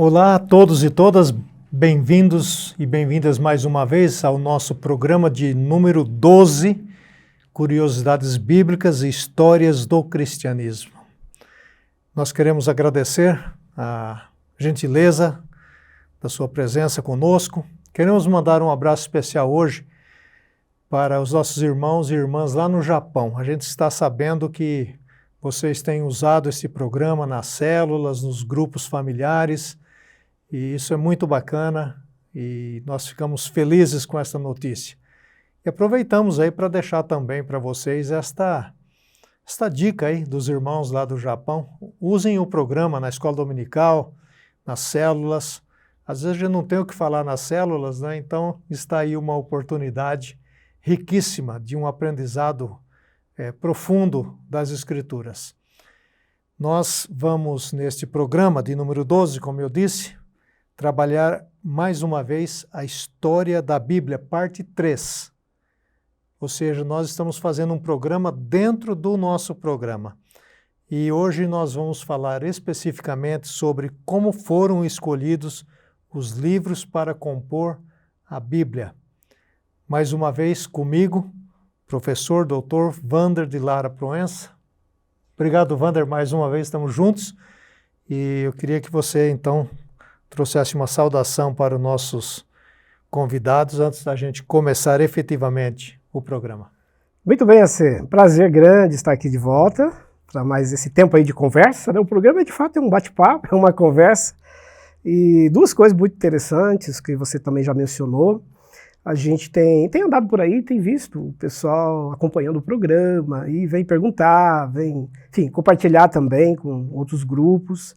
Olá a todos e todas, bem-vindos e bem-vindas mais uma vez ao nosso programa de número 12, Curiosidades Bíblicas e Histórias do Cristianismo. Nós queremos agradecer a gentileza da sua presença conosco. Queremos mandar um abraço especial hoje para os nossos irmãos e irmãs lá no Japão. A gente está sabendo que vocês têm usado esse programa nas células, nos grupos familiares, e isso é muito bacana e nós ficamos felizes com essa notícia. E aproveitamos aí para deixar também para vocês esta dica aí dos irmãos lá do Japão. Usem o programa na escola dominical, nas células. Às vezes a gente não tem o que falar nas células, né? Então está aí uma oportunidade riquíssima de um aprendizado profundo das Escrituras. Nós vamos, neste programa de número 12, como eu disse, trabalhar mais uma vez a história da Bíblia, parte 3. Ou seja, nós estamos fazendo um programa dentro do nosso programa. E hoje nós vamos falar especificamente sobre como foram escolhidos os livros para compor a Bíblia. Mais uma vez comigo, professor Dr. Wander de Lara Proença. Obrigado, Wander, mais uma vez estamos juntos. E eu queria que você, então, trouxesse uma saudação para os nossos convidados antes da gente começar efetivamente o programa. Muito bem, AC. Prazer grande estar aqui de volta para mais esse tempo aí de conversa, né? O programa, de fato, é um bate-papo, é uma conversa. E duas coisas muito interessantes que você também já mencionou. A gente tem andado por aí, tem visto o pessoal acompanhando o programa e vem perguntar, vem, enfim, compartilhar também com outros grupos.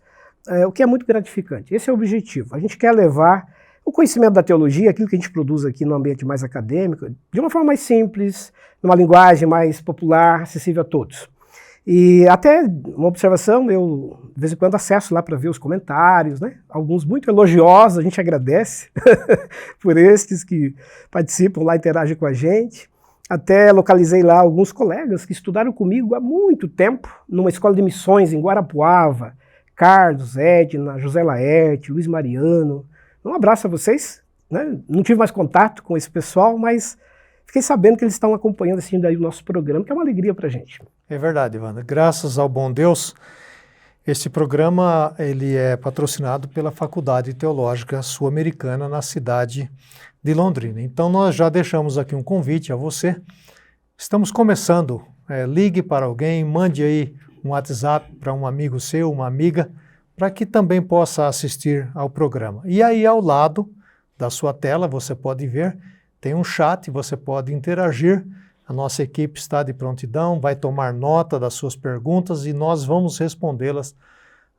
O que é muito gratificante. Esse é o objetivo. A gente quer levar o conhecimento da teologia, aquilo que a gente produz aqui no ambiente mais acadêmico, de uma forma mais simples, numa linguagem mais popular, acessível a todos. E até uma observação, eu de vez em quando acesso lá para ver os comentários, né? Alguns muito elogiosos, a gente agradece por estes que participam lá, interagem com a gente. Até localizei lá alguns colegas que estudaram comigo há muito tempo, numa escola de missões em Guarapuava, Carlos, Edna, José Laerte, Luiz Mariano. Um abraço a vocês, né? Não tive mais contato com esse pessoal, mas fiquei sabendo que eles estão acompanhando assim, daí o nosso programa, que é uma alegria para a gente. É verdade, Wander. Graças ao bom Deus, esse programa ele é patrocinado pela Faculdade Teológica Sul-Americana na cidade de Londrina. Então nós já deixamos aqui um convite a você. Estamos começando. Ligue para alguém, mande aí um WhatsApp para um amigo seu, uma amiga, para que também possa assistir ao programa. E aí ao lado da sua tela, você pode ver, tem um chat, você pode interagir. A nossa equipe está de prontidão, vai tomar nota das suas perguntas e nós vamos respondê-las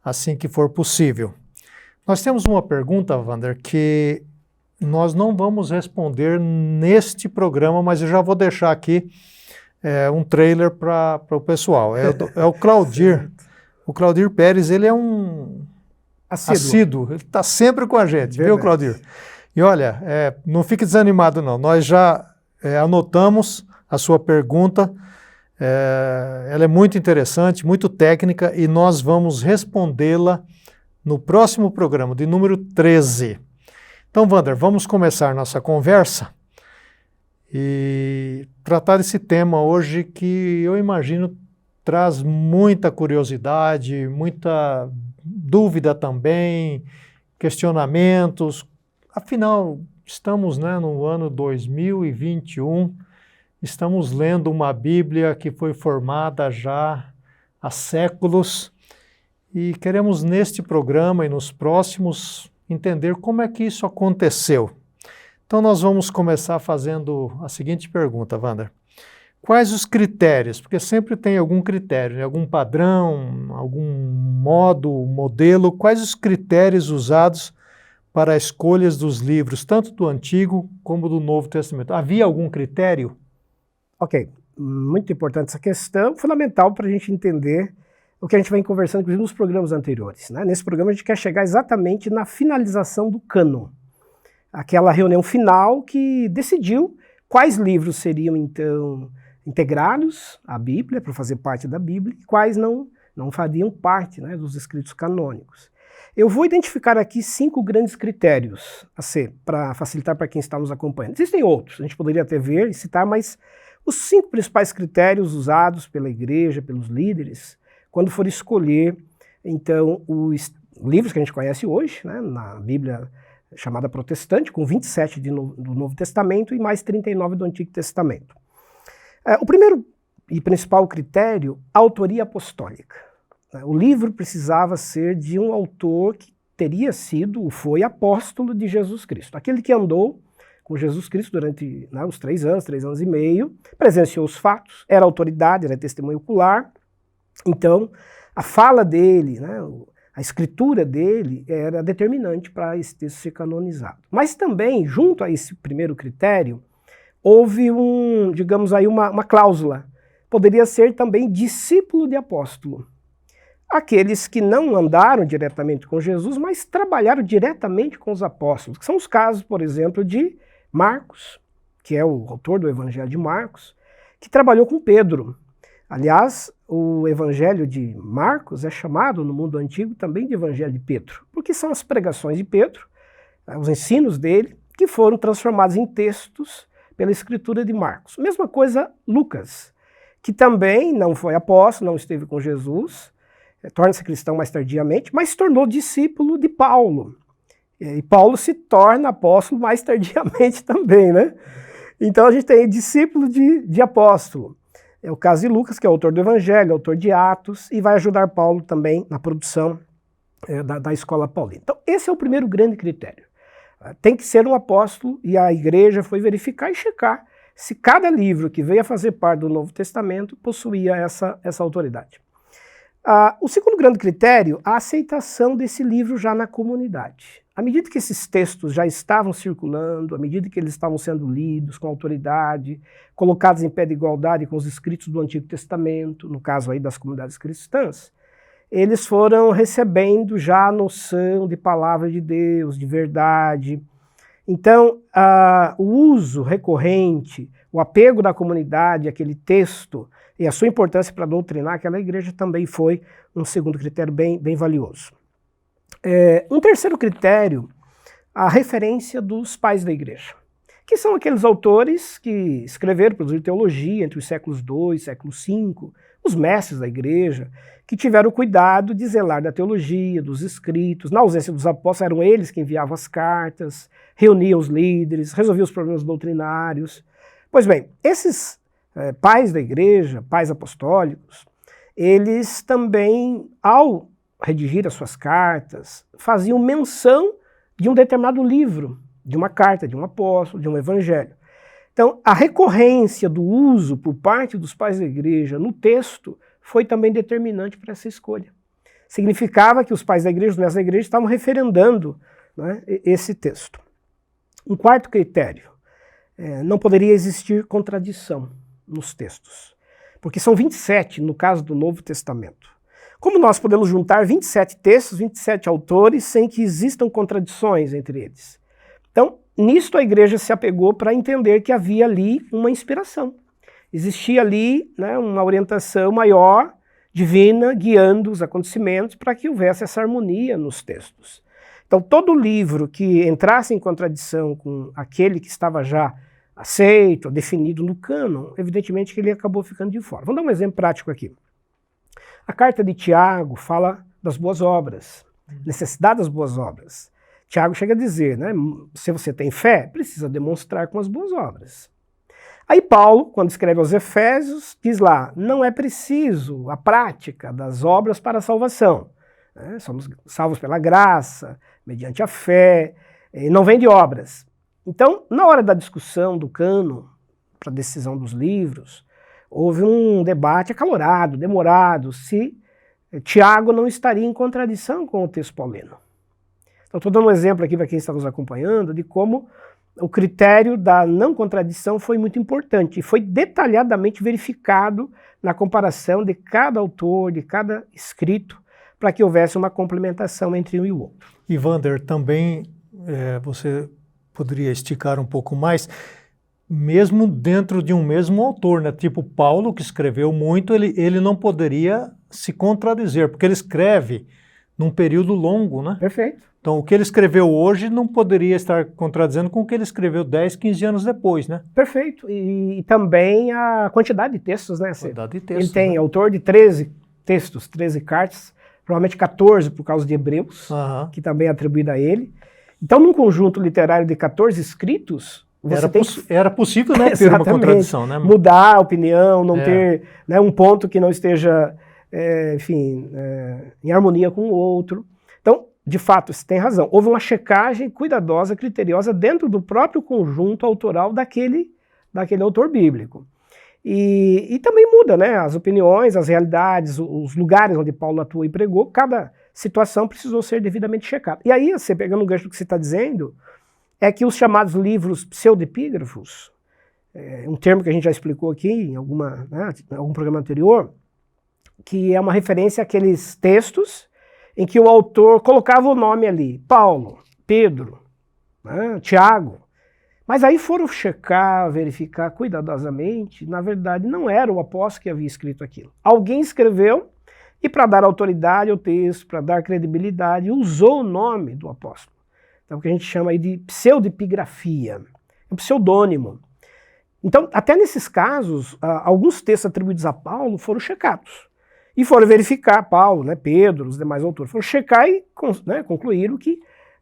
assim que for possível. Nós temos uma pergunta, Wander, que nós não vamos responder neste programa, mas eu já vou deixar aqui um trailer para o pessoal. É o Claudir. O Claudir Pérez, ele é um assíduo. Ele está sempre com a gente, viu, Claudir? E olha, não fique desanimado não. Nós já anotamos a sua pergunta. Ela é muito interessante, muito técnica e nós vamos respondê-la no próximo programa, de número 13. Então, Wander, vamos começar nossa conversa e tratar desse tema hoje que eu imagino traz muita curiosidade, muita dúvida também, questionamentos. Afinal, estamos no ano 2021, estamos lendo uma Bíblia que foi formada já há séculos e queremos neste programa e nos próximos entender como é que isso aconteceu. Então nós vamos começar fazendo a seguinte pergunta, Wander. Quais os critérios? Porque sempre tem algum critério, algum padrão, algum modo, modelo. Quais os critérios usados para as escolhas dos livros, tanto do Antigo como do Novo Testamento? Havia algum critério? Ok, muito importante essa questão, fundamental para a gente entender o que a gente vem conversando, inclusive, nos programas anteriores, né? Nesse programa a gente quer chegar exatamente na finalização do cânon. Aquela reunião final que decidiu quais livros seriam, então, integrados à Bíblia, para fazer parte da Bíblia, e quais não fariam parte, né, dos escritos canônicos. Eu vou identificar aqui 5 grandes critérios a ser, para facilitar para quem está nos acompanhando. Existem outros, a gente poderia até ver e citar, mas os 5 principais critérios usados pela igreja, pelos líderes, quando for escolher, então, os livros que a gente conhece hoje, né, na Bíblia chamada protestante, com 27 do Novo Testamento e mais 39 do Antigo Testamento. O primeiro e principal critério, autoria apostólica. O livro precisava ser de um autor que teria sido, ou foi, apóstolo de Jesus Cristo. Aquele que andou com Jesus Cristo durante os 3 anos e meio, presenciou os fatos, era autoridade, era testemunho ocular. Então, a fala dele, a escritura dele era determinante para esse texto ser canonizado. Mas também, junto a esse primeiro critério, houve digamos aí, uma cláusula. Poderia ser também discípulo de apóstolo. Aqueles que não andaram diretamente com Jesus, mas trabalharam diretamente com os apóstolos, que são os casos, por exemplo, de Marcos, que é o autor do Evangelho de Marcos, que trabalhou com Pedro. Aliás, o Evangelho de Marcos é chamado no mundo antigo também de Evangelho de Pedro, porque são as pregações de Pedro, os ensinos dele, que foram transformados em textos pela escritura de Marcos. Mesma coisa Lucas, que também não foi apóstolo, não esteve com Jesus, torna-se cristão mais tardiamente, mas se tornou discípulo de Paulo. E Paulo se torna apóstolo mais tardiamente também, né? Então a gente tem discípulo de apóstolo. É o caso de Lucas, que é autor do Evangelho, autor de Atos, e vai ajudar Paulo também na produção da escola paulina. Então esse é o primeiro grande critério. Tem que ser um apóstolo, e a igreja foi verificar e checar se cada livro que veio a fazer parte do Novo Testamento possuía essa autoridade. O segundo grande critério, a aceitação desse livro já na comunidade. À medida que esses textos já estavam circulando, à medida que eles estavam sendo lidos com autoridade, colocados em pé de igualdade com os escritos do Antigo Testamento, no caso aí das comunidades cristãs, eles foram recebendo já a noção de palavra de Deus, de verdade. Então, o uso recorrente, o apego da comunidade àquele texto e a sua importância para doutrinar aquela igreja também foi um segundo critério bem valioso. Um terceiro critério, a referência dos pais da igreja, que são aqueles autores que escreveram, produziram teologia entre os séculos II e século V, os mestres da igreja, que tiveram o cuidado de zelar da teologia, dos escritos. Na ausência dos apóstolos, eram eles que enviavam as cartas, reuniam os líderes, resolviam os problemas doutrinários. Pois bem, esses pais da igreja, pais apostólicos, eles também, ao redigir as suas cartas, faziam menção de um determinado livro, de uma carta, de um apóstolo, de um evangelho. Então, a recorrência do uso por parte dos pais da igreja no texto foi também determinante para essa escolha. Significava que os pais da igreja, os mestres da igreja, estavam referendando, né, esse texto. Um quarto critério, não poderia existir contradição nos textos, porque são 27 no caso do Novo Testamento. Como nós podemos juntar 27 textos, 27 autores, sem que existam contradições entre eles? Então, nisto a igreja se apegou para entender que havia ali uma inspiração. Existia ali, né, uma orientação maior, divina, guiando os acontecimentos para que houvesse essa harmonia nos textos. Então, todo livro que entrasse em contradição com aquele que estava já aceito, definido no cânon, evidentemente que ele acabou ficando de fora. Vamos dar um exemplo prático aqui. A carta de Tiago fala das boas obras, necessidade das boas obras. Tiago chega a dizer, né, se você tem fé, precisa demonstrar com as boas obras. Aí Paulo, quando escreve aos Efésios, diz lá, não é preciso a prática das obras para a salvação. Somos salvos pela graça, mediante a fé, e não vem de obras. Então, na hora da discussão do cânon, para a decisão dos livros, houve um debate acalorado, demorado, se Tiago não estaria em contradição com o texto paulino. Então, estou dando um exemplo aqui para quem está nos acompanhando de como o critério da não contradição foi muito importante e foi detalhadamente verificado na comparação de cada autor, de cada escrito, para que houvesse uma complementação entre um e o outro. E Wander, também você poderia esticar um pouco mais, mesmo dentro de um mesmo autor, né? Tipo Paulo, que escreveu muito, ele não poderia se contradizer, porque ele escreve num período longo, né? Perfeito. Então, o que ele escreveu hoje não poderia estar contradizendo com o que ele escreveu 10, 15 anos depois, né? Perfeito. E também a quantidade de textos, né? Quantidade de textos, ele tem né? autor de 13 textos, 13 cartas, provavelmente 14 por causa de Hebreus, que também é atribuída a ele. Então, num conjunto literário de 14 escritos, era possível, né, ter uma contradição, né? Mudar a opinião, não ter, né, um ponto que não esteja, em harmonia com o outro. Então, de fato, você tem razão. Houve uma checagem cuidadosa, criteriosa, dentro do próprio conjunto autoral daquele autor bíblico. E também muda, né, as opiniões, as realidades, os lugares onde Paulo atuou e pregou, cada situação precisou ser devidamente checada. E aí, você pegando o gancho do que você está dizendo, é que os chamados livros pseudepígrafos, um termo que a gente já explicou aqui em algum programa anterior, que é uma referência àqueles textos em que o autor colocava o nome ali, Paulo, Pedro, Tiago, mas aí foram checar, verificar cuidadosamente, na verdade não era o apóstolo que havia escrito aquilo. Alguém escreveu e para dar autoridade ao texto, para dar credibilidade, usou o nome do apóstolo. Então, o que a gente chama aí de pseudepigrafia, um pseudônimo. Então, até nesses casos, alguns textos atribuídos a Paulo foram checados. E foram verificar, Paulo, né, Pedro, os demais autores, foram checar e concluíram que,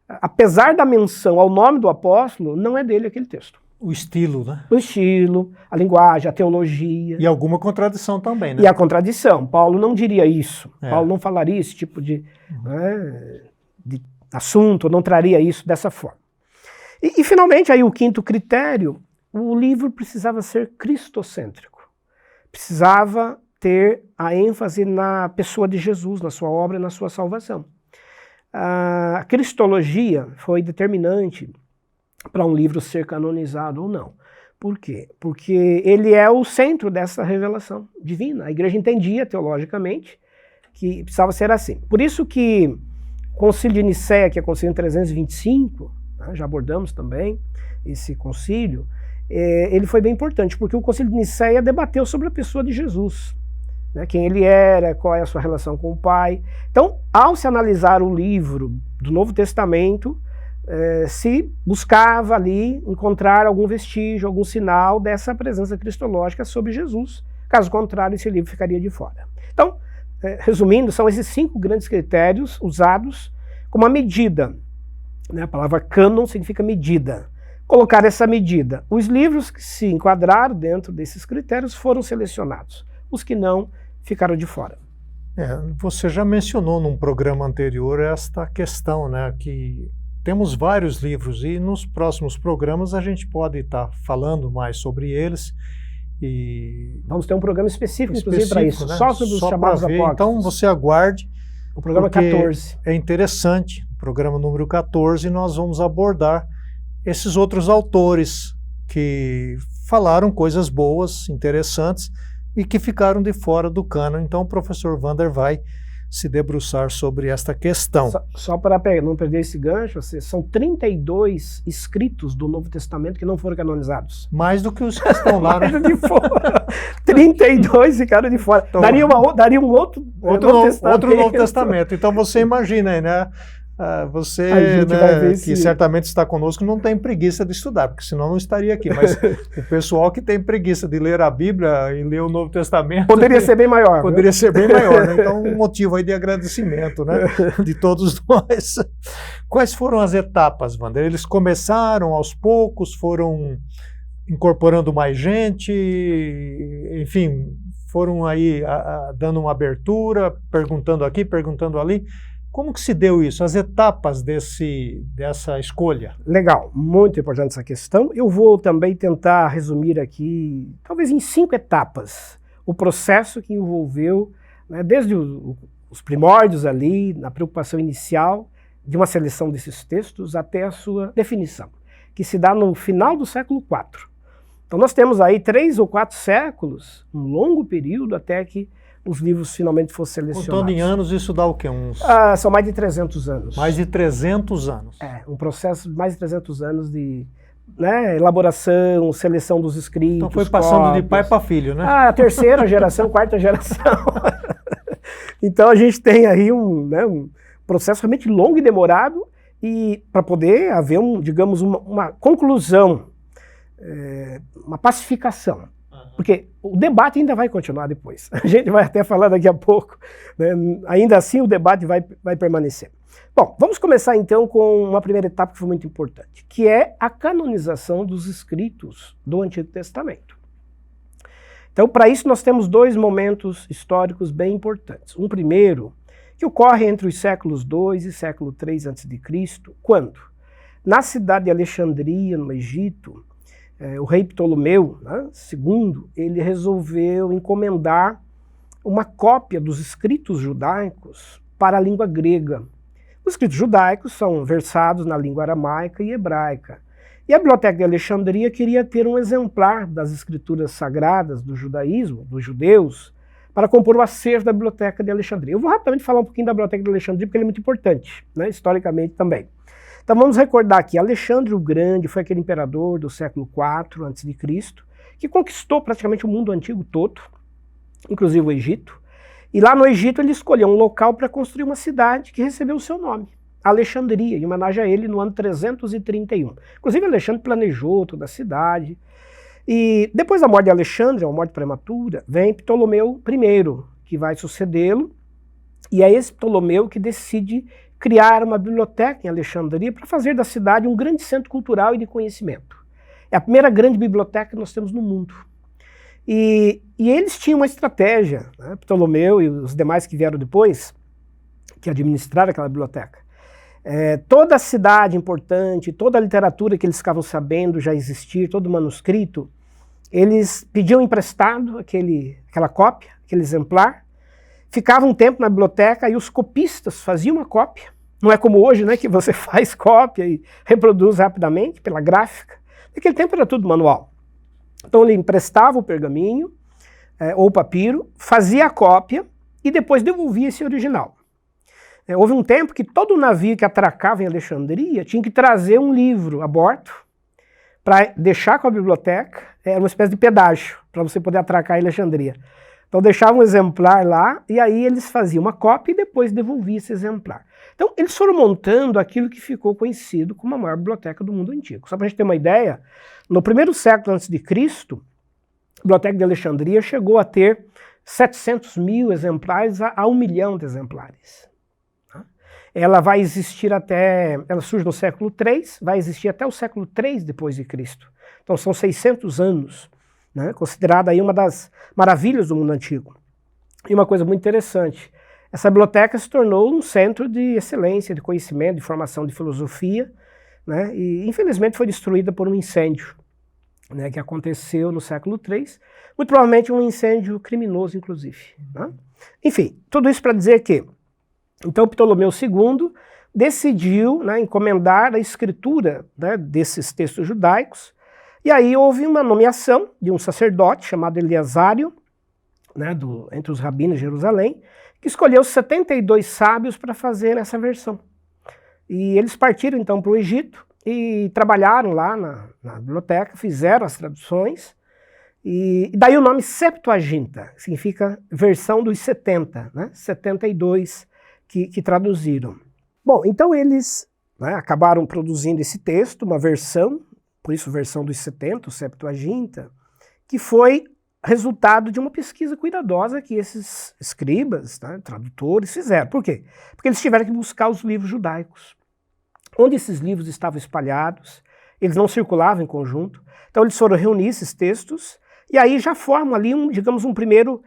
apesar da menção ao nome do apóstolo, não é dele aquele texto. O estilo, né? O estilo, a linguagem, a teologia. E alguma contradição também, né? E a contradição. Paulo não diria isso. Paulo não falaria esse tipo de assunto, não traria isso dessa forma. E finalmente, aí o quinto critério, o livro precisava ser cristocêntrico. Precisava ter a ênfase na pessoa de Jesus, na sua obra e na sua salvação. A cristologia foi determinante para um livro ser canonizado ou não. Por quê? Porque ele é o centro dessa revelação divina. A igreja entendia teologicamente que precisava ser assim. Por isso que o Concílio de Nicéia, que é o Concílio em 325, já abordamos também esse concílio, ele foi bem importante, porque o Concílio de Nicéia debateu sobre a pessoa de Jesus, né, quem ele era, qual é a sua relação com o Pai. Então, ao se analisar o livro do Novo Testamento, se buscava ali encontrar algum vestígio, algum sinal dessa presença cristológica sobre Jesus. Caso contrário, esse livro ficaria de fora. Então, resumindo, são esses 5 grandes critérios usados como uma medida. Né? A palavra cânon significa medida. Colocar essa medida. Os livros que se enquadraram dentro desses critérios foram selecionados. Os que não, ficaram de fora. Você já mencionou num programa anterior esta questão, né, que temos vários livros e nos próximos programas a gente pode estar falando mais sobre eles. E vamos ter um programa específico inclusive, para isso, né? Só sobre os chamados apócrifos. Então você aguarde. O programa 14. É interessante, programa número 14, nós vamos abordar esses outros autores que falaram coisas boas, interessantes, e que ficaram de fora do cânon. Então o professor Wander vai se debruçar sobre esta questão. Só para não perder esse gancho, são 32 escritos do Novo Testamento que não foram canonizados. Mais do que os que estão lá, né? De fora. 32 ficaram de fora. Então, daria um outro Novo Testamento. Então você imagina aí, né? Você, que certamente está conosco, não tem preguiça de estudar, porque senão não estaria aqui. Mas o pessoal que tem preguiça de ler a Bíblia e ler o Novo Testamento... Poderia ser bem maior. Poderia ser bem maior, né? Então, um motivo aí de agradecimento, né? De todos nós. Quais foram as etapas, Wander? Eles começaram aos poucos, foram incorporando mais gente, enfim, foram aí dando uma abertura, perguntando aqui, perguntando ali. Como que se deu isso? As etapas dessa escolha? Legal, muito importante essa questão. Eu vou também tentar resumir aqui, talvez em 5 etapas, o processo que envolveu, né, desde os primórdios ali, na preocupação inicial de uma seleção desses textos até a sua definição, que se dá no final do século IV. Então nós temos aí 3 ou 4 séculos, um longo período até que os livros finalmente foram selecionados. Contando em anos, isso dá o quê? São mais de 300 anos. Mais de 300 anos. Um processo de mais de 300 anos de elaboração, seleção dos escritos. Então foi passando de pai para filho, né? A terceira geração, quarta geração. Então a gente tem aí um processo realmente longo e demorado, e para poder haver, digamos, uma conclusão, uma pacificação. Porque o debate ainda vai continuar depois. A gente vai até falar daqui a pouco, né? Ainda assim o debate vai permanecer. Bom, vamos começar então com uma primeira etapa que foi muito importante, que é a canonização dos escritos do Antigo Testamento. Então, para isso nós temos dois momentos históricos bem importantes. Um primeiro, que ocorre entre os séculos II e século III a.C., quando, na cidade de Alexandria, no Egito, o rei Ptolomeu, né, II, ele resolveu encomendar uma cópia dos escritos judaicos para a língua grega. Os escritos judaicos são versados na língua aramaica e hebraica. E a Biblioteca de Alexandria queria ter um exemplar das escrituras sagradas do judaísmo, dos judeus, para compor o acervo da Biblioteca de Alexandria. Eu vou rapidamente falar um pouquinho da Biblioteca de Alexandria, porque ele é muito importante, né, historicamente também. Então vamos recordar que Alexandre o Grande foi aquele imperador do século IV a.C., que conquistou praticamente o mundo antigo todo, inclusive o Egito. E lá no Egito ele escolheu um local para construir uma cidade que recebeu o seu nome, Alexandria, em homenagem a ele no ano 331. Inclusive Alexandre planejou toda a cidade. E depois da morte de Alexandre, uma morte prematura, vem Ptolomeu I, que vai sucedê-lo. E é esse Ptolomeu que decide criar uma biblioteca em Alexandria para fazer da cidade um grande centro cultural e de conhecimento. É a primeira grande biblioteca que nós temos no mundo. E eles tinham uma estratégia, né, Ptolomeu e os demais que vieram depois, que administraram aquela biblioteca. Toda a cidade importante, toda a literatura que eles ficavam sabendo já existir, todo o manuscrito, eles pediam emprestado aquela cópia, aquele exemplar, ficava um tempo na biblioteca e os copistas faziam uma cópia. Não é como hoje, né, que você faz cópia e reproduz rapidamente pela gráfica. Naquele tempo era tudo manual. Então ele emprestava o pergaminho ou o papiro, fazia a cópia e depois devolvia esse original. Houve um tempo que todo navio que atracava em Alexandria tinha que trazer um livro a bordo para deixar com a biblioteca. Era uma espécie de pedágio para você poder atracar em Alexandria. Então deixavam um exemplar lá e aí eles faziam uma cópia e depois devolviam esse exemplar. Então eles foram montando aquilo que ficou conhecido como a maior biblioteca do mundo antigo. Só para a gente ter uma ideia, no primeiro século a.C., a Biblioteca de Alexandria chegou a ter 700 mil exemplares a 1 milhão de exemplares. Ela vai existir ela surge no século III, vai existir até o século III depois de Cristo. Então são 600 anos. Né, considerada aí uma das maravilhas do mundo antigo. E uma coisa muito interessante, essa biblioteca se tornou um centro de excelência, de conhecimento, de formação de filosofia, né, e infelizmente foi destruída por um incêndio, né, que aconteceu no século III, muito provavelmente um incêndio criminoso, inclusive. Né? Enfim, tudo isso para dizer que, então Ptolomeu II decidiu, né, encomendar a escritura, né, desses textos judaicos. E aí houve uma nomeação de um sacerdote chamado Eleasário, né, entre os rabinos de Jerusalém, que escolheu 72 sábios para fazer essa versão. E eles partiram então para o Egito e trabalharam lá na biblioteca, fizeram as traduções, e daí o nome Septuaginta, que significa versão dos 70, né, 72 que traduziram. Bom, então eles, né, acabaram produzindo esse texto, uma versão, por isso versão dos 70, o Septuaginta, que foi resultado de uma pesquisa cuidadosa que esses escribas, né, tradutores, fizeram. Por quê? Porque eles tiveram que buscar os livros judaicos. Onde esses livros estavam espalhados, eles não circulavam em conjunto, então eles foram reunir esses textos, e aí já formam ali, digamos, um primeiro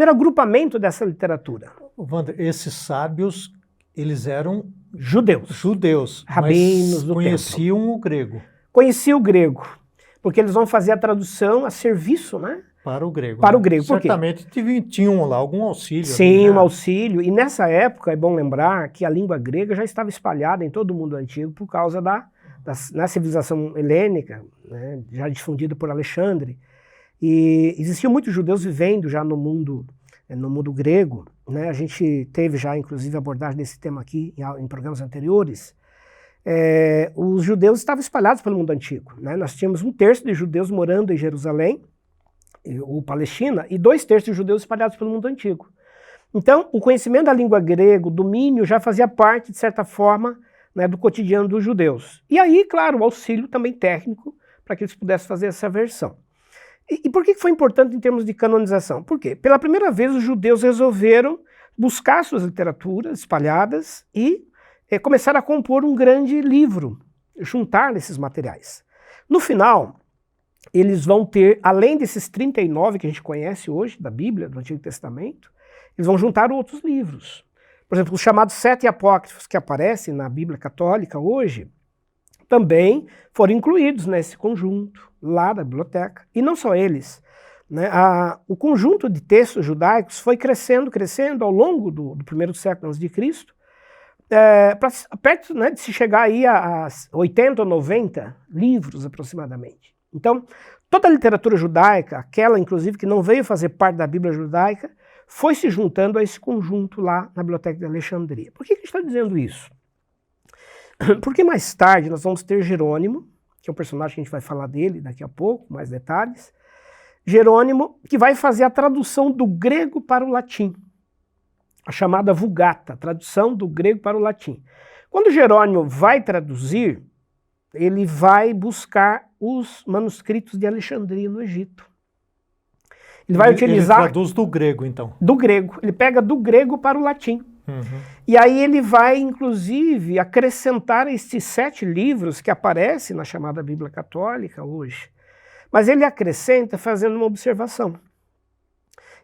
agrupamento dessa literatura. Wander, esses sábios, eles eram judeus, rabinos do conheciam templo. O grego. Conheciam o grego, porque eles vão fazer a tradução a serviço, né? Para o grego. Para o grego. Por quê? Certamente tinham lá algum auxílio. Sim, um auxílio. E nessa época, é bom lembrar que a língua grega já estava espalhada em todo o mundo antigo por causa da civilização helênica, né, já difundida por Alexandre. E existiam muitos judeus vivendo já no mundo grego. Né? A gente teve já, inclusive, abordagem desse tema aqui em programas anteriores. Os judeus estavam espalhados pelo mundo antigo. Né? Nós tínhamos 1/3 de judeus morando em Jerusalém, ou Palestina, e 2/3 de judeus espalhados pelo mundo antigo. Então, o conhecimento da língua grega, o domínio, já fazia parte, de certa forma, né, do cotidiano dos judeus. E aí, claro, o auxílio também técnico, para que eles pudessem fazer essa versão. E por que foi importante em termos de canonização? Por quê? Pela primeira vez, os judeus resolveram buscar suas literaturas espalhadas e começaram a compor um grande livro, juntar esses materiais. No final, eles vão ter, além desses 39 que a gente conhece hoje, da Bíblia, do Antigo Testamento, eles vão juntar outros livros. Por exemplo, os chamados 7 apócrifos que aparecem na Bíblia católica hoje, também foram incluídos nesse conjunto, lá da biblioteca. E não só eles. Né? O conjunto de textos judaicos foi crescendo ao longo do primeiro século a.C., perto, né, de se chegar aí a 80 ou 90 livros aproximadamente. Então, toda a literatura judaica, aquela inclusive que não veio fazer parte da Bíblia judaica, foi se juntando a esse conjunto lá na Biblioteca de Alexandria. Por que a gente está dizendo isso? Porque mais tarde nós vamos ter Jerônimo, que é um personagem que a gente vai falar dele daqui a pouco, mais detalhes. Jerônimo, que vai fazer a tradução do grego para o latim, a chamada Vulgata, tradução do grego para o latim. Quando Jerônimo vai traduzir, ele vai buscar os manuscritos de Alexandria no Egito. Ele vai utilizar... Ele traduz do grego, então. Do grego. Ele pega do grego para o latim. Uhum. E aí ele vai, inclusive, acrescentar esses 7 livros que aparecem na chamada Bíblia Católica hoje. Mas ele acrescenta fazendo uma observação.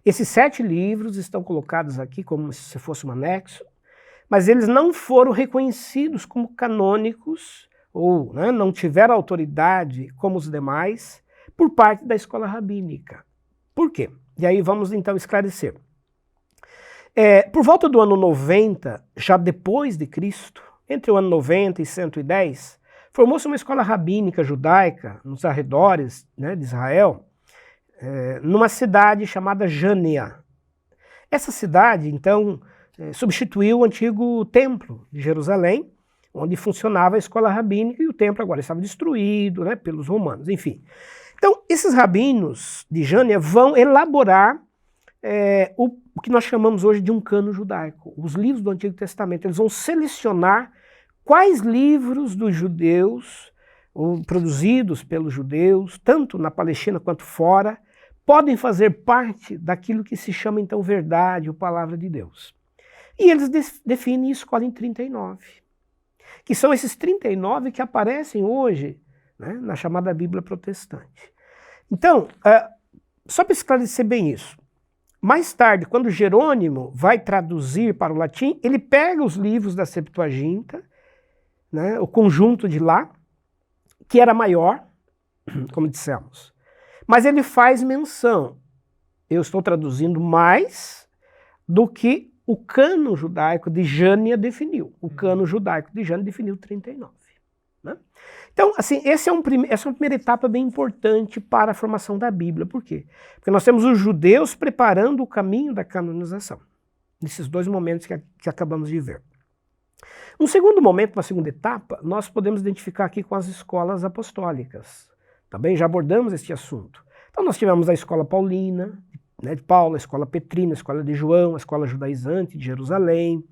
Esses 7 livros estão colocados aqui como se fosse um anexo, mas eles não foram reconhecidos como canônicos, ou né, não tiveram autoridade como os demais, por parte da escola rabínica. Por quê? E aí vamos então esclarecer. Por volta do ano 90, já depois de Cristo, entre o ano 90 e 110, formou-se uma escola rabínica judaica nos arredores, né, de Israel, numa cidade chamada Jânea. Essa cidade, então, substituiu o antigo templo de Jerusalém, onde funcionava a escola rabínica, e o templo agora estava destruído, né, pelos romanos, enfim. Então, esses rabinos de Jânea vão elaborar o que nós chamamos hoje de um cano judaico, os livros do Antigo Testamento. Eles vão selecionar quais livros dos judeus, ou produzidos pelos judeus, tanto na Palestina quanto fora, podem fazer parte daquilo que se chama então verdade, ou palavra de Deus. E eles definem e escolhem 39, que são esses 39 que aparecem hoje, né, na chamada Bíblia protestante. Então, só para esclarecer bem isso, mais tarde, quando Jerônimo vai traduzir para o latim, ele pega os livros da Septuaginta, né, o conjunto de lá, que era maior, como dissemos, mas ele faz menção, eu estou traduzindo mais do que o cano judaico de Jânea definiu. O cano judaico de Jânea definiu 39. Né? Então, assim, essa é uma primeira etapa bem importante para a formação da Bíblia. Por quê? Porque nós temos os judeus preparando o caminho da canonização, nesses 2 momentos que acabamos de ver. Um segundo momento, uma segunda etapa, nós podemos identificar aqui com as escolas apostólicas. Também já abordamos este assunto. Então nós tivemos a escola paulina, né, de Paulo, a escola petrina, a escola de João, a escola judaizante de Jerusalém.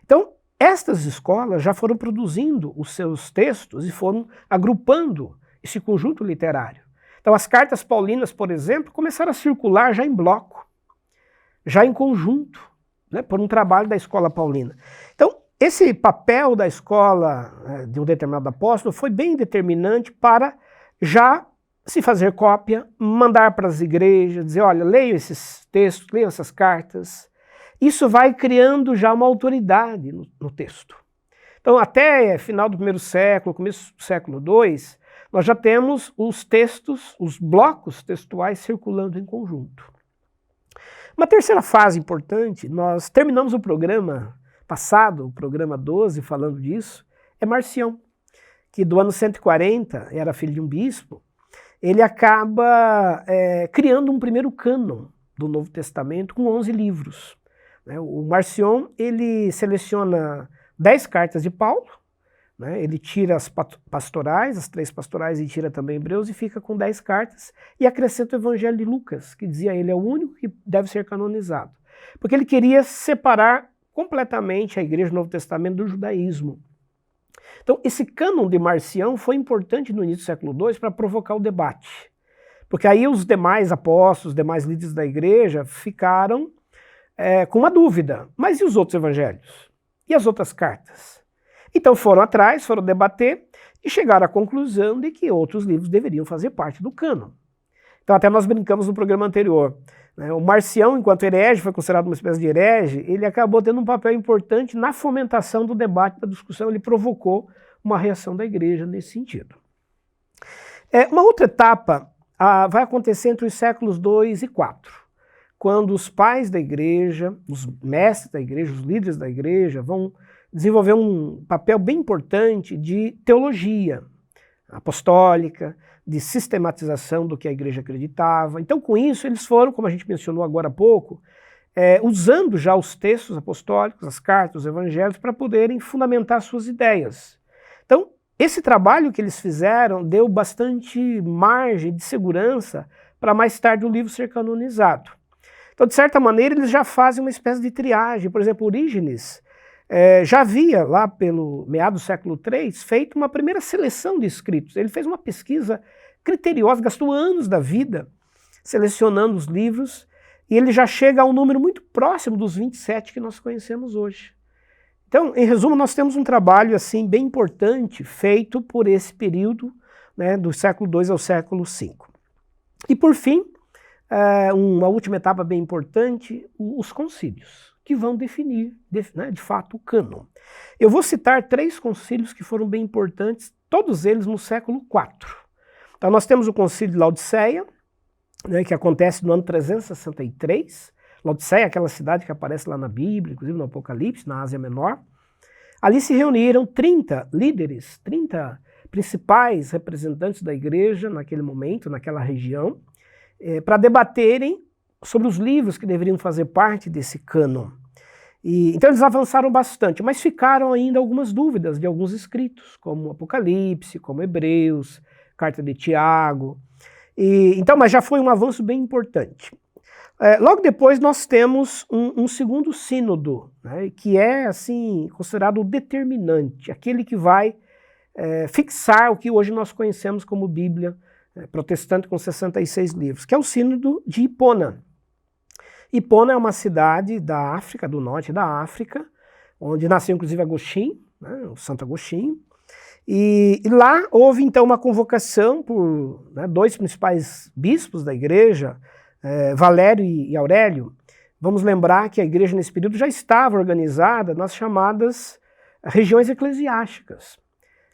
Então, estas escolas já foram produzindo os seus textos e foram agrupando esse conjunto literário. Então as cartas paulinas, por exemplo, começaram a circular já em bloco, já em conjunto, né, por um trabalho da escola paulina. Então, esse papel da escola de um determinado apóstolo foi bem determinante para já se fazer cópia, mandar para as igrejas, dizer, olha, leiam esses textos, leiam essas cartas. Isso vai criando já uma autoridade no texto. Então, até final do 1º século, começo do século II, nós já temos os textos, os blocos textuais circulando em conjunto. Uma terceira fase importante, nós terminamos o programa passado, o programa 12, falando disso, é Marcião, que do ano 140, era filho de um bispo, ele acaba criando um primeiro cânon do Novo Testamento com 11 livros. O Marcion, ele seleciona 10 cartas de Paulo, né? Ele tira as pastorais, as 3 pastorais, e tira também Hebreus, e fica com 10 cartas, e acrescenta o Evangelho de Lucas, que dizia ele é o único que deve ser canonizado. porque ele queria separar completamente a Igreja do Novo Testamento do judaísmo. Então, esse cânon de Marcião foi importante no início do século II para provocar o debate, porque aí os demais apóstolos, os demais líderes da Igreja ficaram com uma dúvida, mas e os outros evangelhos? E as outras cartas? Então foram atrás, foram debater e chegaram à conclusão de que outros livros deveriam fazer parte do cânon. Então até nós brincamos no programa anterior, né? O Marcião, enquanto herege, foi considerado uma espécie de herege, ele acabou tendo um papel importante na fomentação do debate, da discussão, ele provocou uma reação da Igreja nesse sentido. Uma outra etapa vai acontecer entre os séculos II e IV, quando os pais da Igreja, os mestres da Igreja, os líderes da Igreja vão desenvolver um papel bem importante de teologia apostólica, de sistematização do que a Igreja acreditava. Então, com isso, eles foram, como a gente mencionou agora há pouco, usando já os textos apostólicos, as cartas, os evangelhos, para poderem fundamentar suas ideias. Então, esse trabalho que eles fizeram deu bastante margem de segurança para mais tarde o livro ser canonizado. Então, de certa maneira, eles já fazem uma espécie de triagem. Por exemplo, Orígenes já havia, lá pelo meado do século III, feito uma primeira seleção de escritos. Ele fez uma pesquisa criteriosa, gastou anos da vida selecionando os livros, e ele já chega a um número muito próximo dos 27 que nós conhecemos hoje. Então, em resumo, nós temos um trabalho assim bem importante feito por esse período, né, do século II ao século V. E, por fim, uma última etapa bem importante, os concílios, que vão definir, né, de fato, o cânon. Eu vou citar 3 concílios que foram bem importantes, todos eles no século IV. Então nós temos o concílio de Laodiceia, né, que acontece no ano 363. Laodiceia é aquela cidade que aparece lá na Bíblia, inclusive no Apocalipse, na Ásia Menor. Ali se reuniram 30 líderes, 30 principais representantes da igreja naquele momento, naquela região, para debaterem sobre os livros que deveriam fazer parte desse cânon. Então eles avançaram bastante, mas ficaram ainda algumas dúvidas de alguns escritos, como Apocalipse, como Hebreus, Carta de Tiago. Então, mas já foi um avanço bem importante. Logo depois nós temos um segundo sínodo, né, que é assim considerado o determinante, aquele que vai fixar o que hoje nós conhecemos como Bíblia protestante com 66 livros, que é o sínodo de Hipona. Hipona é uma cidade da África, do norte da África, onde nasceu inclusive Agostinho, né, o Santo Agostinho, e lá houve então uma convocação por 2 principais bispos da igreja, Valério e Aurélio. Vamos lembrar que a igreja nesse período já estava organizada nas chamadas regiões eclesiásticas.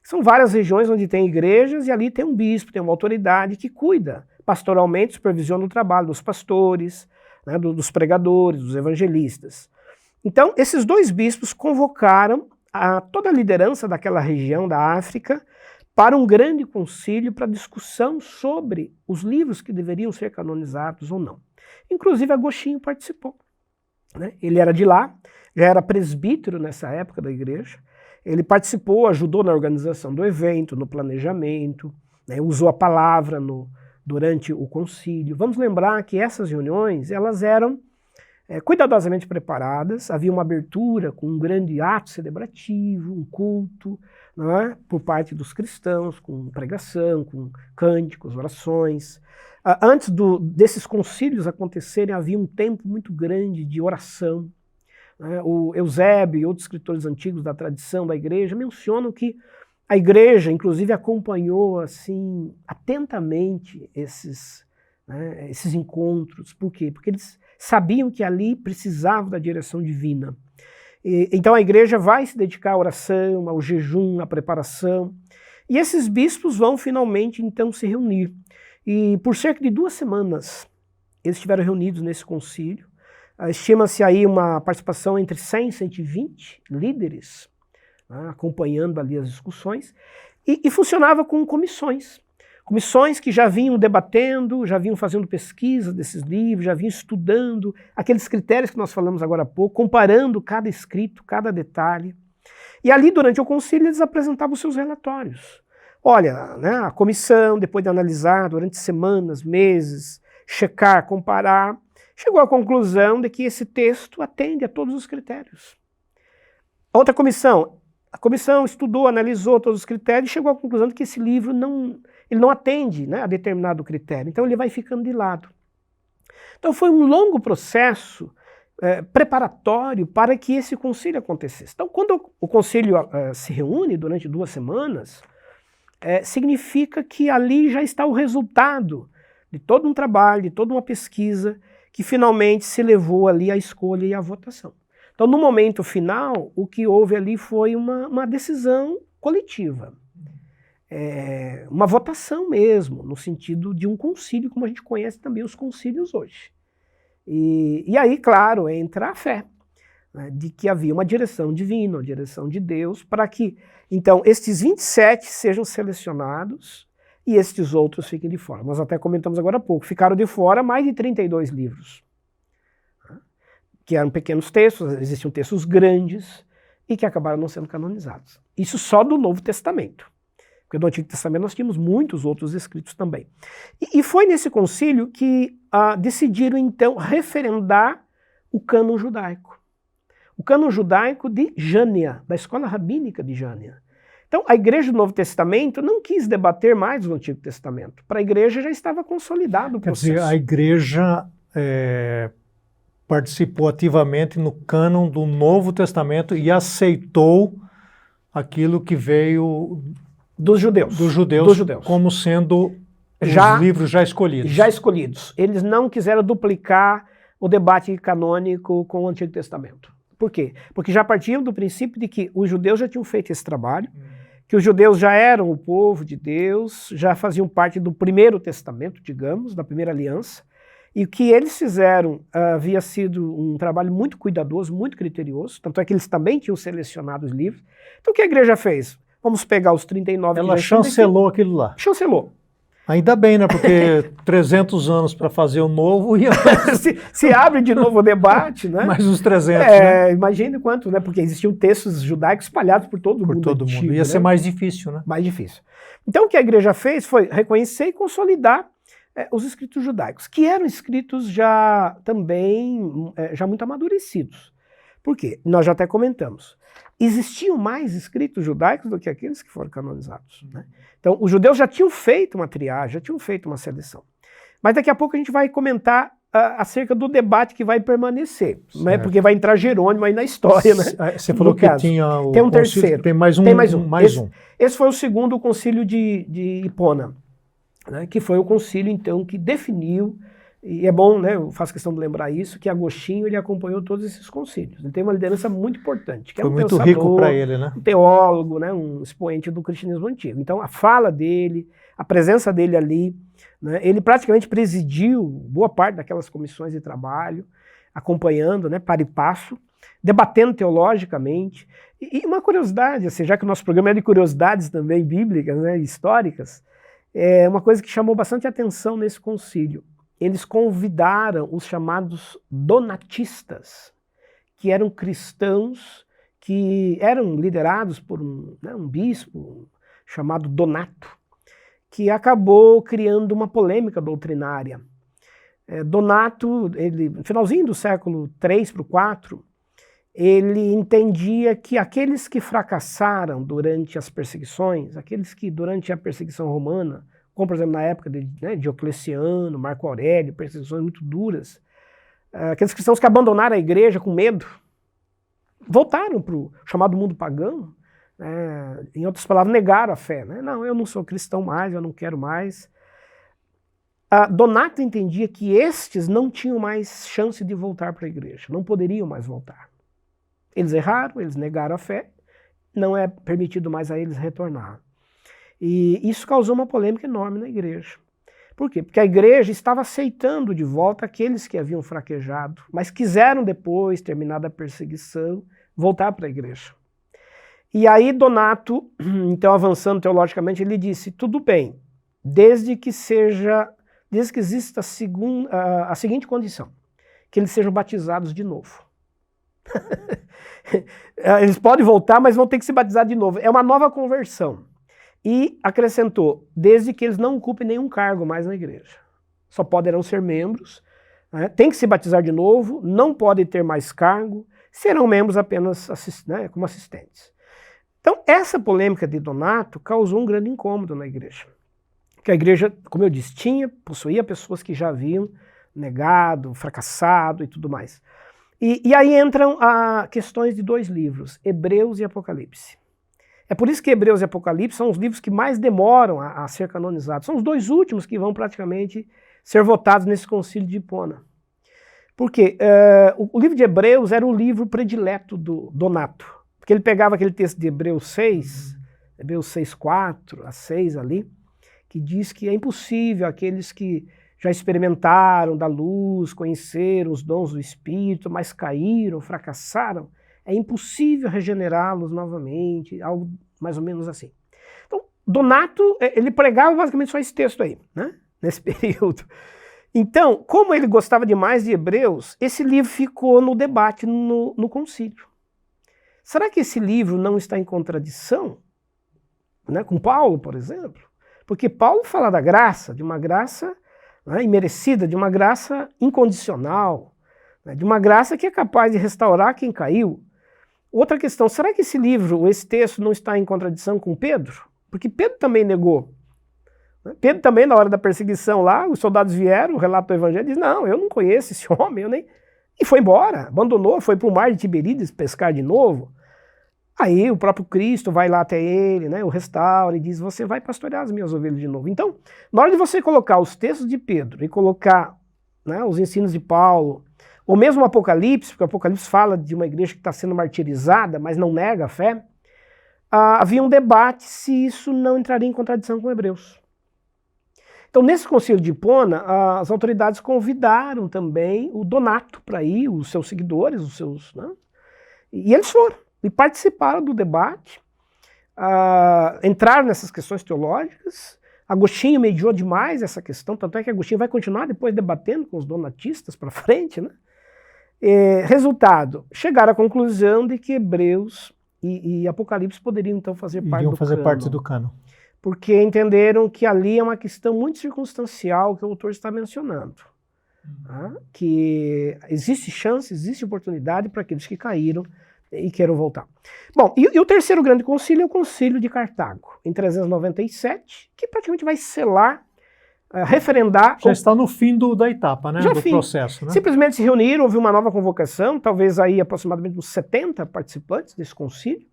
São várias regiões onde tem igrejas e ali tem um bispo, tem uma autoridade que cuida pastoralmente, supervisiona o trabalho dos pastores, né, dos pregadores, dos evangelistas. Então, esses 2 bispos convocaram toda a liderança daquela região da África para um grande concílio para discussão sobre os livros que deveriam ser canonizados ou não. Inclusive Agostinho participou, né? Ele era de lá, já era presbítero nessa época da igreja, ele participou, ajudou na organização do evento, no planejamento, né? Usou a palavra durante o concílio. Vamos lembrar que essas reuniões elas eram cuidadosamente preparadas, havia uma abertura com um grande ato celebrativo, um culto, não é? Por parte dos cristãos, com pregação, com cânticos, orações. Antes desses concílios acontecerem, havia um tempo muito grande de oração. Né? O Eusébio e outros escritores antigos da tradição da igreja mencionam que a igreja, inclusive, acompanhou assim atentamente esses encontros. Por quê? Porque eles sabiam que ali precisavam da direção divina. Então a igreja vai se dedicar à oração, ao jejum, à preparação. E esses bispos vão finalmente então se reunir. E por cerca de 2 semanas eles estiveram reunidos nesse concílio. Estima-se aí uma participação entre 100 e 120 líderes, né, acompanhando ali as discussões. E funcionava com comissões. Comissões que já vinham debatendo, já vinham fazendo pesquisa desses livros, já vinham estudando aqueles critérios que nós falamos agora há pouco, comparando cada escrito, cada detalhe. E ali, durante o concílio, eles apresentavam os seus relatórios. Olha, né, a comissão, depois de analisar durante semanas, meses, checar, comparar, chegou à conclusão de que esse texto atende a todos os critérios. Outra comissão, a comissão estudou, analisou todos os critérios e chegou à conclusão de que esse livro ele não atende, né, a determinado critério, então ele vai ficando de lado. Então foi um longo processo preparatório para que esse concílio acontecesse. Então quando o concílio se reúne durante 2 semanas, significa que ali já está o resultado de todo um trabalho, de toda uma pesquisa, que finalmente se levou ali à escolha e à votação. Então, no momento final, o que houve ali foi uma decisão coletiva. Uma votação mesmo, no sentido de um concílio, como a gente conhece também os concílios hoje. E aí, claro, entra a fé, né, de que havia uma direção divina, uma direção de Deus, para que, então, estes 27 sejam selecionados e estes outros fiquem de fora. Nós até comentamos agora há pouco, ficaram de fora mais de 32 livros, que eram pequenos textos, existiam textos grandes e que acabaram não sendo canonizados. Isso só do Novo Testamento, porque no Antigo Testamento nós tínhamos muitos outros escritos também. E foi nesse concílio que decidiram então referendar o cânon judaico. O cânon judaico de Jânia, da escola rabínica de Jânia. Então a igreja do Novo Testamento não quis debater mais o Antigo Testamento. Para a igreja já estava consolidado o processo. Quer dizer, a igreja participou ativamente no cânon do Novo Testamento e aceitou aquilo que veio dos judeus, como sendo os livros já escolhidos. Já escolhidos. Eles não quiseram duplicar o debate canônico com o Antigo Testamento. Por quê? Porque já partiam do princípio de que os judeus já tinham feito esse trabalho, que os judeus já eram o povo de Deus, já faziam parte do primeiro testamento, digamos, da primeira aliança, e o que eles fizeram havia sido um trabalho muito cuidadoso, muito criterioso, tanto é que eles também tinham selecionado os livros. Então o que a igreja fez? Vamos pegar os 39... Ela chancelou aquilo lá. Chancelou. Ainda bem, né? Porque 300 anos para fazer o novo e se abre de novo o debate, né? Mais uns 300, né? Imagine quanto, né? Porque existiam textos judaicos espalhados por todo o mundo. Por todo mundo. Ia ser mais difícil, né? Mais difícil. Então o que a igreja fez foi reconhecer e consolidar os escritos judaicos, que eram escritos já também, já muito amadurecidos. Por quê? Nós já até comentamos. Existiam mais escritos judaicos do que aqueles que foram canonizados, né? Então, os judeus já tinham feito uma triagem, já tinham feito uma seleção. Mas daqui a pouco a gente vai comentar acerca do debate que vai permanecer, né? Porque vai entrar Jerônimo aí na história, né? Você falou que tinha o tem um terceiro. Tem mais um. Esse foi o segundo concílio de Hipona, né? Que foi o concílio, então, que definiu. E é bom, né, eu faço questão de lembrar isso, que Agostinho ele acompanhou todos esses concílios. Ele tem uma liderança muito importante. Que foi muito rico para ele, né? Um teólogo, né, um expoente do cristianismo antigo. Então a fala dele, a presença dele ali, né, ele praticamente presidiu boa parte daquelas comissões de trabalho, acompanhando, né, para e passo, debatendo teologicamente. E uma curiosidade, assim, já que o nosso programa é de curiosidades também bíblicas, né, históricas, é uma coisa que chamou bastante atenção nesse concílio. Eles convidaram os chamados donatistas, que eram cristãos que eram liderados por um bispo chamado Donato, que acabou criando uma polêmica doutrinária. Donato, ele, no finalzinho do século III para o IV, ele entendia que aqueles que fracassaram durante as perseguições, aqueles que durante a perseguição romana, como por exemplo na época de Diocleciano, Marco Aurélio, perseguições muito duras, aqueles cristãos que abandonaram a igreja com medo, voltaram para o chamado mundo pagão, em outras palavras, negaram a fé. Né? Não, eu não sou cristão mais, eu não quero mais. Donato entendia que estes não tinham mais chance de voltar para a igreja, não poderiam mais voltar. Eles erraram, eles negaram a fé, não é permitido mais a eles retornar. E isso causou uma polêmica enorme na igreja. Por quê? Porque a igreja estava aceitando de volta aqueles que haviam fraquejado, mas quiseram depois, terminada a perseguição, voltar para a igreja. E aí Donato, então avançando teologicamente, ele disse, tudo bem, desde que exista a seguinte condição, que eles sejam batizados de novo. Eles podem voltar, mas vão ter que se batizar de novo. É uma nova conversão. E acrescentou, desde que eles não ocupem nenhum cargo mais na igreja. Só poderão ser membros, tem que se batizar de novo, não podem ter mais cargo, serão membros apenas como assistentes. Então, essa polêmica de Donato causou um grande incômodo na igreja. Porque a igreja, como eu disse, possuía pessoas que já haviam negado, fracassado e tudo mais. E aí entram questões de 2 livros, Hebreus e Apocalipse. É por isso que Hebreus e Apocalipse são os livros que mais demoram a ser canonizados. São os 2 últimos que vão praticamente ser votados nesse concílio de Hipona. Por quê? O livro de Hebreus era o livro predileto do Donato. Porque ele pegava aquele texto de Hebreus 6, Hebreus 6:4 a 6 ali, que diz que é impossível aqueles que já experimentaram da luz, conheceram os dons do Espírito, mas caíram, fracassaram, é impossível regenerá-los novamente, algo mais ou menos assim. Então, Donato, ele pregava basicamente só esse texto aí, né? Nesse período. Então, como ele gostava demais de Hebreus, esse livro ficou no debate no concílio. Será que esse livro não está em contradição, né, com Paulo, por exemplo? Porque Paulo fala da graça, de uma graça, né, imerecida, de uma graça incondicional, né, de uma graça que é capaz de restaurar quem caiu. Outra questão, será que esse livro, esse texto, não está em contradição com Pedro? Porque Pedro também negou. Pedro também, na hora da perseguição lá, os soldados vieram, o relato do evangelho diz, não, eu não conheço esse homem, eu nem... E foi embora, abandonou, foi para o mar de Tiberíades pescar de novo. Aí o próprio Cristo vai lá até ele, né, o restaura e diz, você vai pastorear as minhas ovelhas de novo. Então, na hora de você colocar os textos de Pedro e colocar, né, os ensinos de Paulo, ou mesmo o Apocalipse, porque o Apocalipse fala de uma igreja que está sendo martirizada, mas não nega a fé, havia um debate se isso não entraria em contradição com Hebreus. Então, nesse concílio de Hipona, as autoridades convidaram também o Donato para ir, os seus seguidores, né, e eles foram. E participaram do debate, entraram nessas questões teológicas. Agostinho mediou demais essa questão, tanto é que Agostinho vai continuar depois debatendo com os donatistas para frente, né? Resultado, chegaram à conclusão de que Hebreus e Apocalipse poderiam então fazer parte do cânon. Porque entenderam que ali é uma questão muito circunstancial que o autor está mencionando. Que existe chance, existe oportunidade para aqueles que caíram e queiram voltar. Bom, e o terceiro grande concílio é o concílio de Cartago, em 397, que praticamente vai selar, referendar... Já está no fim da etapa, né, do processo. Né? Simplesmente se reuniram, houve uma nova convocação, talvez aí aproximadamente uns 70 participantes desse concílio,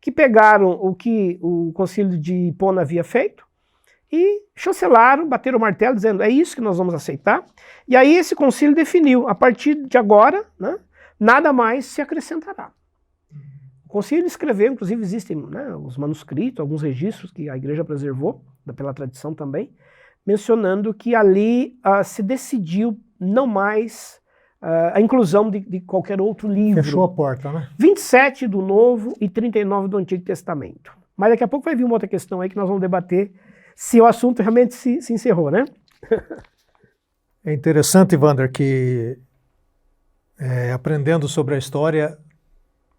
que pegaram o que o concílio de Hipona havia feito e chancelaram, bateram o martelo, dizendo, é isso que nós vamos aceitar. E aí esse concílio definiu, a partir de agora, né, nada mais se acrescentará. O concílio escreveu, inclusive existem, né, os manuscritos, alguns registros que a igreja preservou, pela tradição também, mencionando que ali se decidiu não mais a inclusão de qualquer outro livro. Fechou a porta, né? 27 do Novo e 39 do Antigo Testamento. Mas daqui a pouco vai vir uma outra questão aí que nós vamos debater se o assunto realmente se encerrou, né? É interessante, Wander, que aprendendo sobre a história,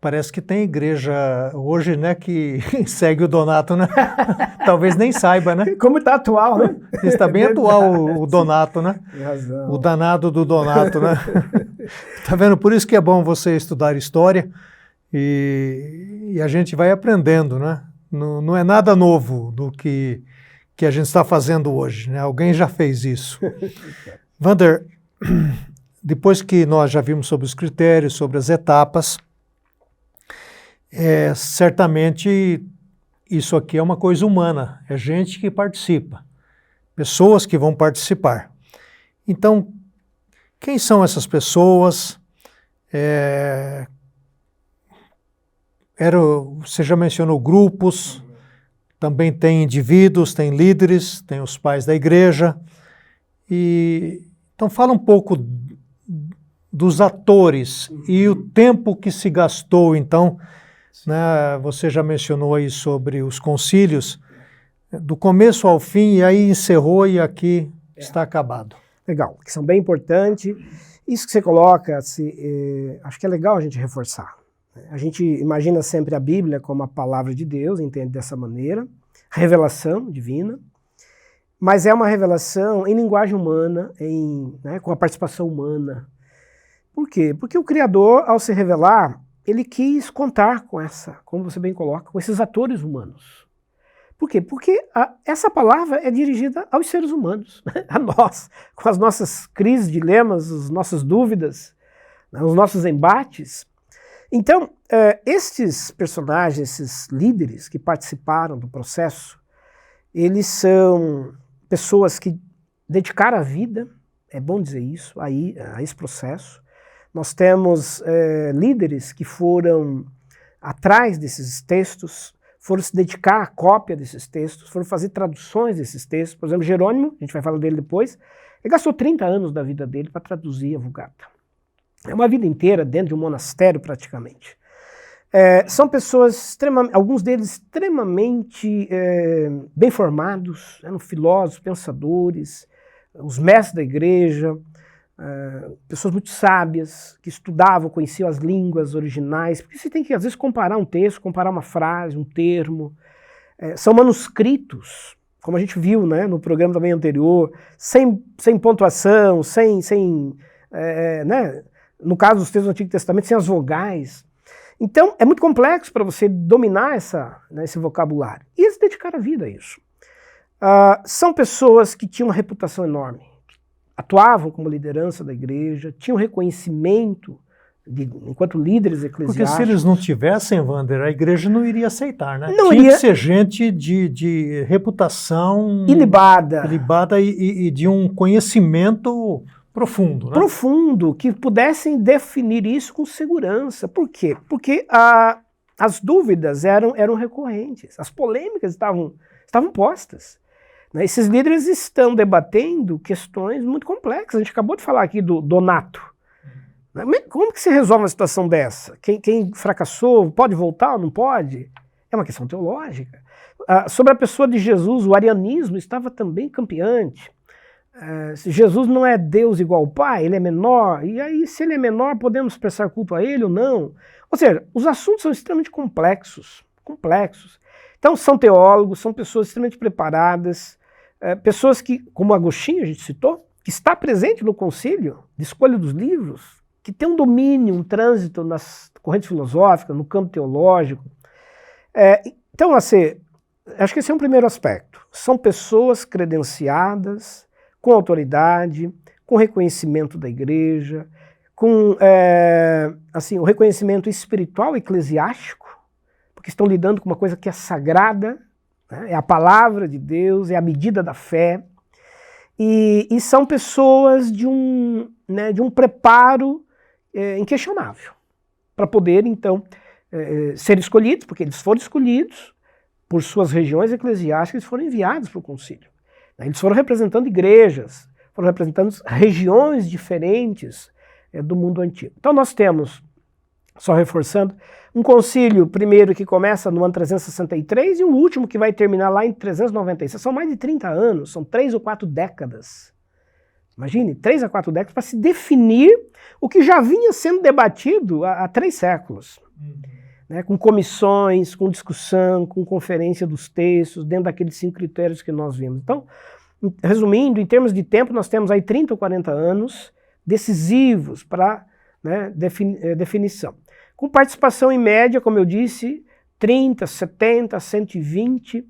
parece que tem igreja hoje, né, que segue o Donato, né? Talvez nem saiba, né? Como está atual, né? Está bem atual o Donato, né? Tem razão. O danado do Donato, né? Tá vendo? Por isso que é bom você estudar história e a gente vai aprendendo, né? Não é nada novo do que a gente está fazendo hoje, né? Alguém já fez isso. Wander, depois que nós já vimos sobre os critérios, sobre as etapas, certamente isso aqui é uma coisa humana, é gente que participa, pessoas que vão participar. Então, quem são essas pessoas? Você já mencionou grupos, também tem indivíduos, tem líderes, tem os pais da igreja. Então fala um pouco dos atores e o tempo que se gastou, então, né, você já mencionou aí sobre os concílios, do começo ao fim, e aí encerrou e aqui está acabado. Legal, que são bem importantes. Isso que você coloca, acho que é legal a gente reforçar. A gente imagina sempre a Bíblia como a palavra de Deus, entende dessa maneira, revelação divina, mas é uma revelação em linguagem humana, né, com a participação humana. Por quê? Porque o Criador, ao se revelar, ele quis contar com como você bem coloca, com esses atores humanos. Por quê? Porque essa palavra é dirigida aos seres humanos, né? A nós, com as nossas crises, dilemas, as nossas dúvidas, né, os nossos embates. Então, estes personagens, esses líderes que participaram do processo, eles são pessoas que dedicaram a vida, é bom dizer isso, a esse processo. Nós temos líderes que foram atrás desses textos, foram se dedicar à cópia desses textos, foram fazer traduções desses textos. Por exemplo, Jerônimo, a gente vai falar dele depois, ele gastou 30 anos da vida dele para traduzir a Vulgata. É uma vida inteira dentro de um monastério, praticamente. São pessoas, alguns deles extremamente bem formados, eram filósofos, pensadores, os mestres da igreja, pessoas muito sábias, que estudavam, conheciam as línguas originais, porque você tem que, às vezes, comparar um texto, comparar uma frase, um termo. São manuscritos, como a gente viu, né, no programa também anterior, sem pontuação, né, no caso dos textos do Antigo Testamento, sem as vogais. Então, é muito complexo para você dominar esse vocabulário. E eles dedicaram a vida a isso. São pessoas que tinham uma reputação enorme, atuavam como liderança da igreja, tinham reconhecimento enquanto líderes eclesiásticos. Porque se eles não tivessem, Wander, a igreja não iria aceitar, né? Não Tinha iria... que ser gente de reputação ilibada e de um conhecimento profundo, né? Profundo, que pudessem definir isso com segurança. Por quê? Porque as dúvidas eram recorrentes, as polêmicas estavam postas. Esses líderes estão debatendo questões muito complexas. A gente acabou de falar aqui do Donato. Como que se resolve uma situação dessa? Quem fracassou pode voltar ou não pode? É uma questão teológica. Sobre a pessoa de Jesus, o arianismo estava também campeante. Jesus não é Deus igual ao Pai, ele é menor. E aí, se ele é menor, podemos prestar culto a ele ou não? Ou seja, os assuntos são extremamente complexos. Então, são teólogos, são pessoas extremamente preparadas, pessoas que, como Agostinho, a gente citou, que está presente no concílio de escolha dos livros, que tem um domínio, um trânsito nas correntes filosóficas, no campo teológico. Então, assim, acho que esse é um primeiro aspecto. São pessoas credenciadas, com autoridade, com reconhecimento da igreja, com o reconhecimento espiritual eclesiástico, porque estão lidando com uma coisa que é sagrada, né? É a palavra de Deus, é a medida da fé, e são pessoas de um preparo inquestionável, para poder, então, ser escolhidos, porque eles foram escolhidos por suas regiões eclesiásticas, eles foram enviados para o concílio. Eles foram representando igrejas, foram representando regiões diferentes do mundo antigo. Então nós temos, só reforçando, um concílio primeiro que começa no ano 363 e o último que vai terminar lá em 396. São mais de 30 anos, são 3 ou 4 décadas. Imagine, 3 a 4 décadas para se definir o que já vinha sendo debatido há 3 séculos. Né, com comissões, com discussão, com conferência dos textos, dentro daqueles 5 critérios que nós vimos. Então, resumindo, em termos de tempo, nós temos aí 30 ou 40 anos decisivos para, né, definição. Com participação em média, como eu disse, 30, 70, 120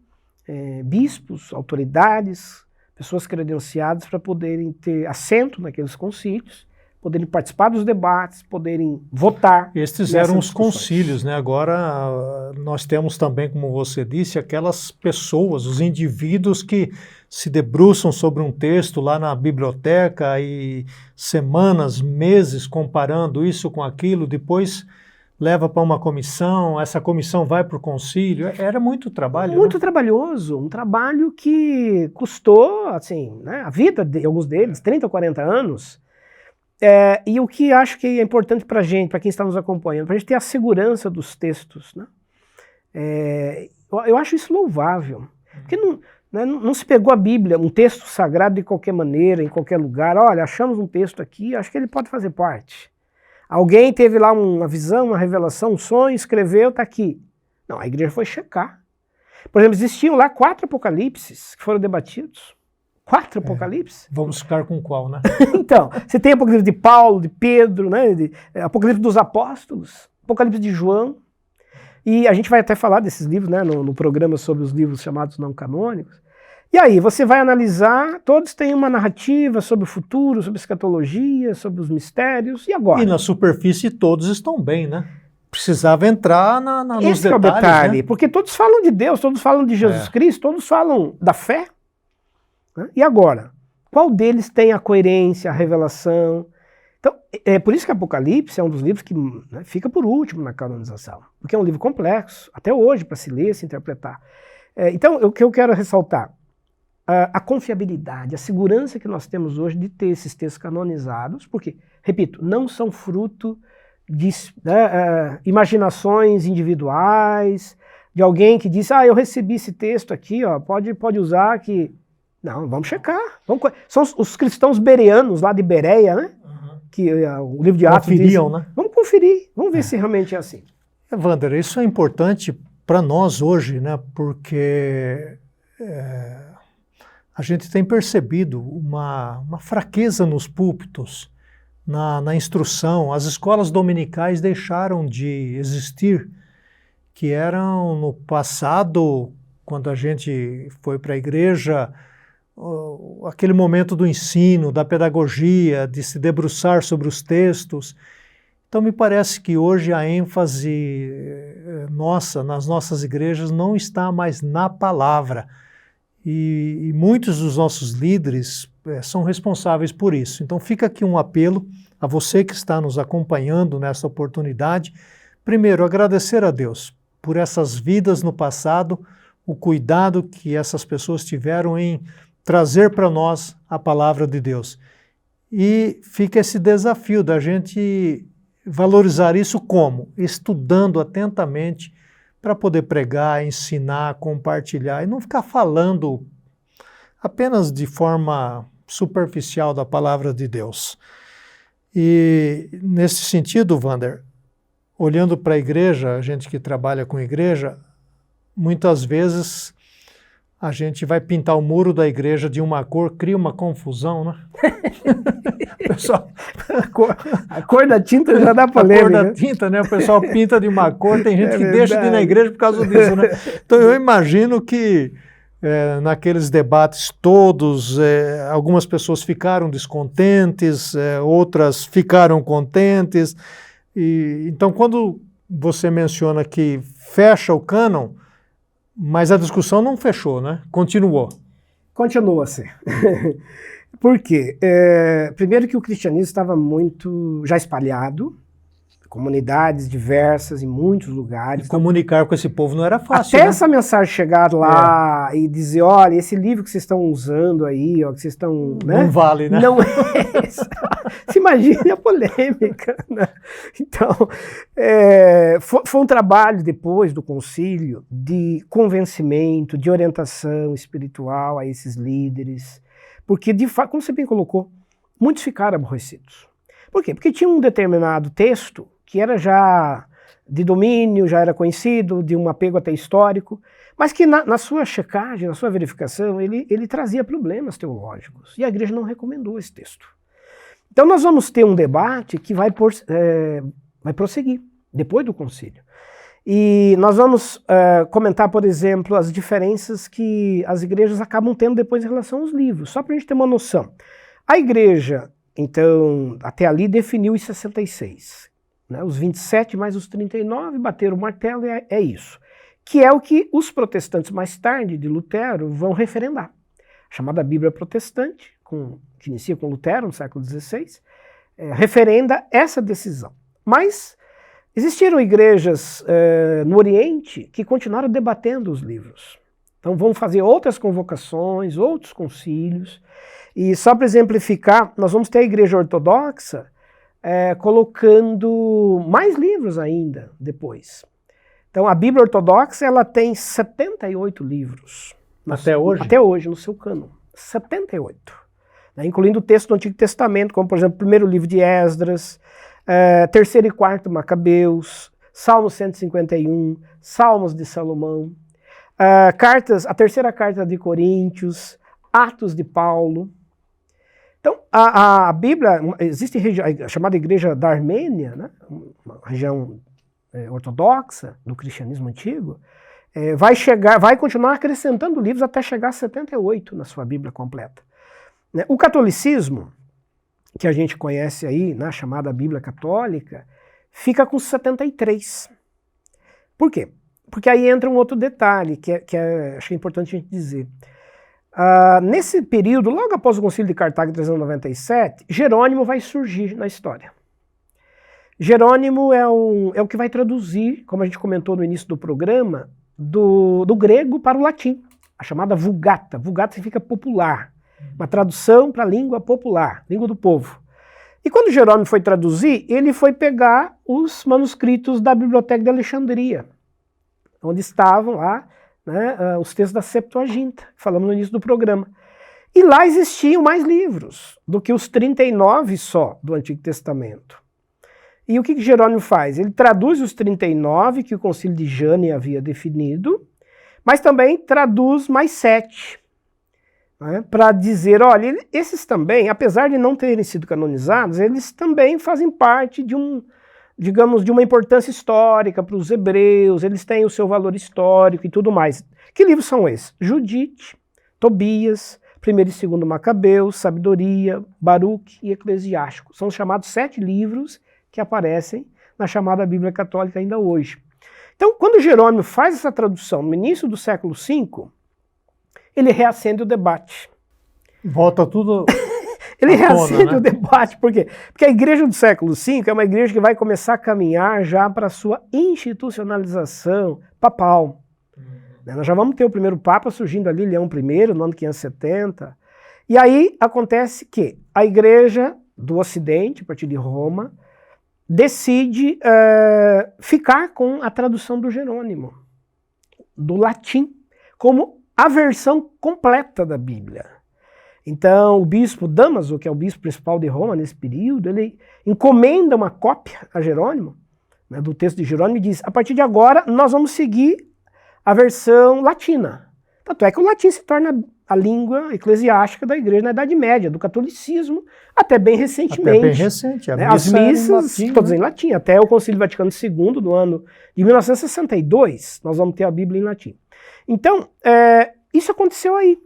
bispos, autoridades, pessoas credenciadas para poderem ter assento naqueles concílios, poderem participar dos debates, poderem votar. Estes eram os concílios, né? Agora nós temos também, como você disse, aquelas pessoas, os indivíduos que se debruçam sobre um texto lá na biblioteca e semanas, meses comparando isso com aquilo, depois leva para uma comissão, essa comissão vai para o concílio. Era muito trabalho. Muito, né? Trabalhoso, um trabalho que custou, assim, né, a vida de alguns deles, 30 ou 40 anos. E o que acho que é importante para a gente, para quem está nos acompanhando, para a gente ter a segurança dos textos, né? Eu acho isso louvável, porque não se pegou a Bíblia, um texto sagrado de qualquer maneira, em qualquer lugar. Olha, achamos um texto aqui, acho que ele pode fazer parte. Alguém teve lá uma visão, uma revelação, um sonho, escreveu, está aqui. Não, a igreja foi checar. Por exemplo, existiam lá 4 apocalipses que foram debatidos. 4 Apocalipse? Vamos ficar com qual, né? Então, você tem Apocalipse de Paulo, de Pedro, né? Apocalipse dos Apóstolos, Apocalipse de João. E a gente vai até falar desses livros, né, no programa sobre os livros chamados não canônicos. E aí, você vai analisar, todos têm uma narrativa sobre o futuro, sobre escatologia, sobre os mistérios, e agora? E na superfície todos estão bem, né? Precisava entrar nos Esse é o detalhes, detalhe, né? porque todos falam de Deus, todos falam de Jesus Cristo, todos falam da fé. Né? E agora? Qual deles tem a coerência, a revelação? Então, é por isso que Apocalipse é um dos livros que, né, fica por último na canonização, porque é um livro complexo, até hoje, para se ler, se interpretar. Então, o que eu quero ressaltar, a confiabilidade, a segurança que nós temos hoje de ter esses textos canonizados, porque, repito, não são fruto de imaginações individuais, de alguém que diz, eu recebi esse texto aqui, ó, pode usar que... Não, vamos checar. São os cristãos bereanos lá de Bereia, né? Que o livro de Atos diz, né? Vamos conferir, vamos ver se realmente é assim. Wander, isso é importante para nós hoje, né? Porque a gente tem percebido uma fraqueza nos púlpitos, na instrução. As escolas dominicais deixaram de existir, que eram no passado, quando a gente foi para a igreja, aquele momento do ensino, da pedagogia, de se debruçar sobre os textos. Então me parece que hoje a ênfase nas nossas igrejas não está mais na palavra. E muitos dos nossos líderes são responsáveis por isso. Então fica aqui um apelo a você que está nos acompanhando nessa oportunidade. Primeiro, agradecer a Deus por essas vidas no passado, o cuidado que essas pessoas tiveram em trazer para nós a palavra de Deus. E fica esse desafio da gente valorizar isso como? Estudando atentamente para poder pregar, ensinar, compartilhar e não ficar falando apenas de forma superficial da palavra de Deus. E nesse sentido, Wander, olhando para a igreja, a gente que trabalha com igreja, muitas vezes a gente vai pintar o muro da igreja de uma cor, cria uma confusão, né? Pessoal, a cor da tinta já dá polêmica. A cor da tinta, né? O pessoal pinta de uma cor, tem gente que deixa de ir na igreja por causa disso, né? Então eu imagino que naqueles debates todos, algumas pessoas ficaram descontentes, outras ficaram contentes. Então quando você menciona que fecha o cânon, mas a discussão não fechou, né? Continuou. Continua-se. Por quê? Primeiro que o cristianismo estava muito já espalhado, comunidades diversas em muitos lugares. E comunicar com esse povo não era fácil, até né? essa mensagem chegar lá e dizer, olha, esse livro que vocês estão usando aí, ó, que vocês estão... Não vale, né? Não é esse. Se imagine a polêmica, né? Então, foi um trabalho depois do concílio de convencimento, de orientação espiritual a esses líderes, porque, de fato, como você bem colocou, muitos ficaram aborrecidos. Por quê? Porque tinha um determinado texto que era já de domínio, já era conhecido, de um apego até histórico, mas que na sua checagem, na sua verificação, ele trazia problemas teológicos, e a igreja não recomendou esse texto. Então nós vamos ter um debate que vai prosseguir, depois do concílio. E nós vamos comentar, por exemplo, as diferenças que as igrejas acabam tendo depois em relação aos livros, só para a gente ter uma noção. A igreja, então, até ali definiu os 66, né? Os 27 mais os 39, bateram o martelo, e é isso. Que é o que os protestantes mais tarde, de Lutero, vão referendar. A chamada Bíblia Protestante, que inicia com Lutero, no século XVI, referenda essa decisão. Mas existiram igrejas no Oriente que continuaram debatendo os livros. Então vão fazer outras convocações, outros concílios. E só para exemplificar, nós vamos ter a igreja ortodoxa colocando mais livros ainda depois. Então a Bíblia Ortodoxa ela tem 78 livros. Até hoje? Até hoje, no seu cânon. 78. Né, incluindo o texto do Antigo Testamento, como por exemplo o primeiro livro de Esdras, terceiro e quarto Macabeus, Salmo 151, Salmos de Salomão, a terceira carta de Coríntios, Atos de Paulo. Então, a Bíblia, existe a chamada Igreja da Armênia, né? Uma região ortodoxa do cristianismo antigo, vai continuar acrescentando livros até chegar a 78 na sua Bíblia completa. O catolicismo, que a gente conhece aí, na chamada Bíblia Católica, fica com 73. Por quê? Porque aí entra um outro detalhe que acho que é importante a gente dizer. Nesse período, logo após o Concílio de Cartago em 397, Jerônimo vai surgir na história. Jerônimo é o que vai traduzir, como a gente comentou no início do programa, do grego para o latim, a chamada Vulgata. Vulgata significa popular, uma tradução para a língua popular, língua do povo. E quando Jerônimo foi traduzir, ele foi pegar os manuscritos da Biblioteca de Alexandria, onde estavam lá, né, os textos da Septuaginta, falamos no início do programa. E lá existiam mais livros do que os 39 só do Antigo Testamento. E o que Jerônimo faz? Ele traduz os 39 que o Concílio de Jânia havia definido, mas também traduz mais 7, né, para dizer, olha, esses também, apesar de não terem sido canonizados, eles também fazem parte de digamos, de uma importância histórica para os hebreus, eles têm o seu valor histórico e tudo mais. Que livros são esses? Judite, Tobias, 1º e 2º Macabeus, Sabedoria, Baruque e Eclesiástico. São os chamados 7 livros que aparecem na chamada Bíblia Católica ainda hoje. Então, quando Jerônimo faz essa tradução no início do século V, ele reacende o debate. Volta tudo... Ele reacende o debate, por quê? Porque a igreja do século V é uma igreja que vai começar a caminhar já para a sua institucionalização papal. Nós já vamos ter o primeiro Papa surgindo ali, Leão I, no ano 570. E aí acontece que a igreja do Ocidente, a partir de Roma, decide ficar com a tradução do Jerônimo, do latim, como a versão completa da Bíblia. Então, o bispo Damaso, que é o bispo principal de Roma nesse período, ele encomenda uma cópia a Jerônimo, né, do texto de Jerônimo, e diz, a partir de agora nós vamos seguir a versão latina. Tanto é que o latim se torna a língua eclesiástica da igreja na Idade Média, do catolicismo, até bem recentemente. Até bem recente. As missas, todas em latim, até o Concílio Vaticano II, no ano de 1962, nós vamos ter a Bíblia em latim. Então, isso aconteceu aí.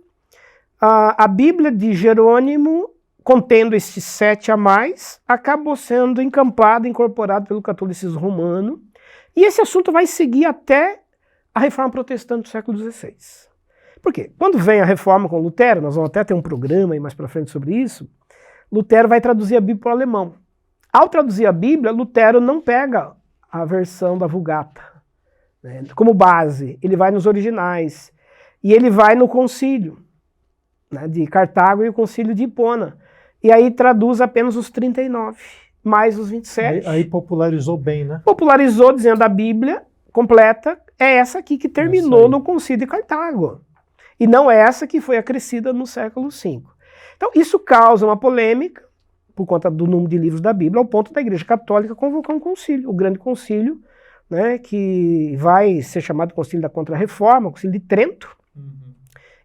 A Bíblia de Jerônimo, contendo esses 7 a mais, acabou sendo incorporada pelo catolicismo romano, e esse assunto vai seguir até a Reforma Protestante do século XVI. Por quê? Quando vem a Reforma com Lutero, nós vamos até ter um programa aí mais para frente sobre isso, Lutero vai traduzir a Bíblia para o alemão. Ao traduzir a Bíblia, Lutero não pega a versão da Vulgata, né, como base, ele vai nos originais, e ele vai no concílio, né, de Cartago e o Concílio de Hipona. E aí traduz apenas os 39, mais os 27. Aí popularizou bem, né? Popularizou dizendo a Bíblia completa é essa aqui que terminou no Concílio de Cartago. E não essa que foi acrescida no século V. Então isso causa uma polêmica, por conta do número de livros da Bíblia, ao ponto da Igreja Católica convocar um concílio, o Grande Concílio, né, que vai ser chamado Concílio da Contra-Reforma, o Concílio de Trento,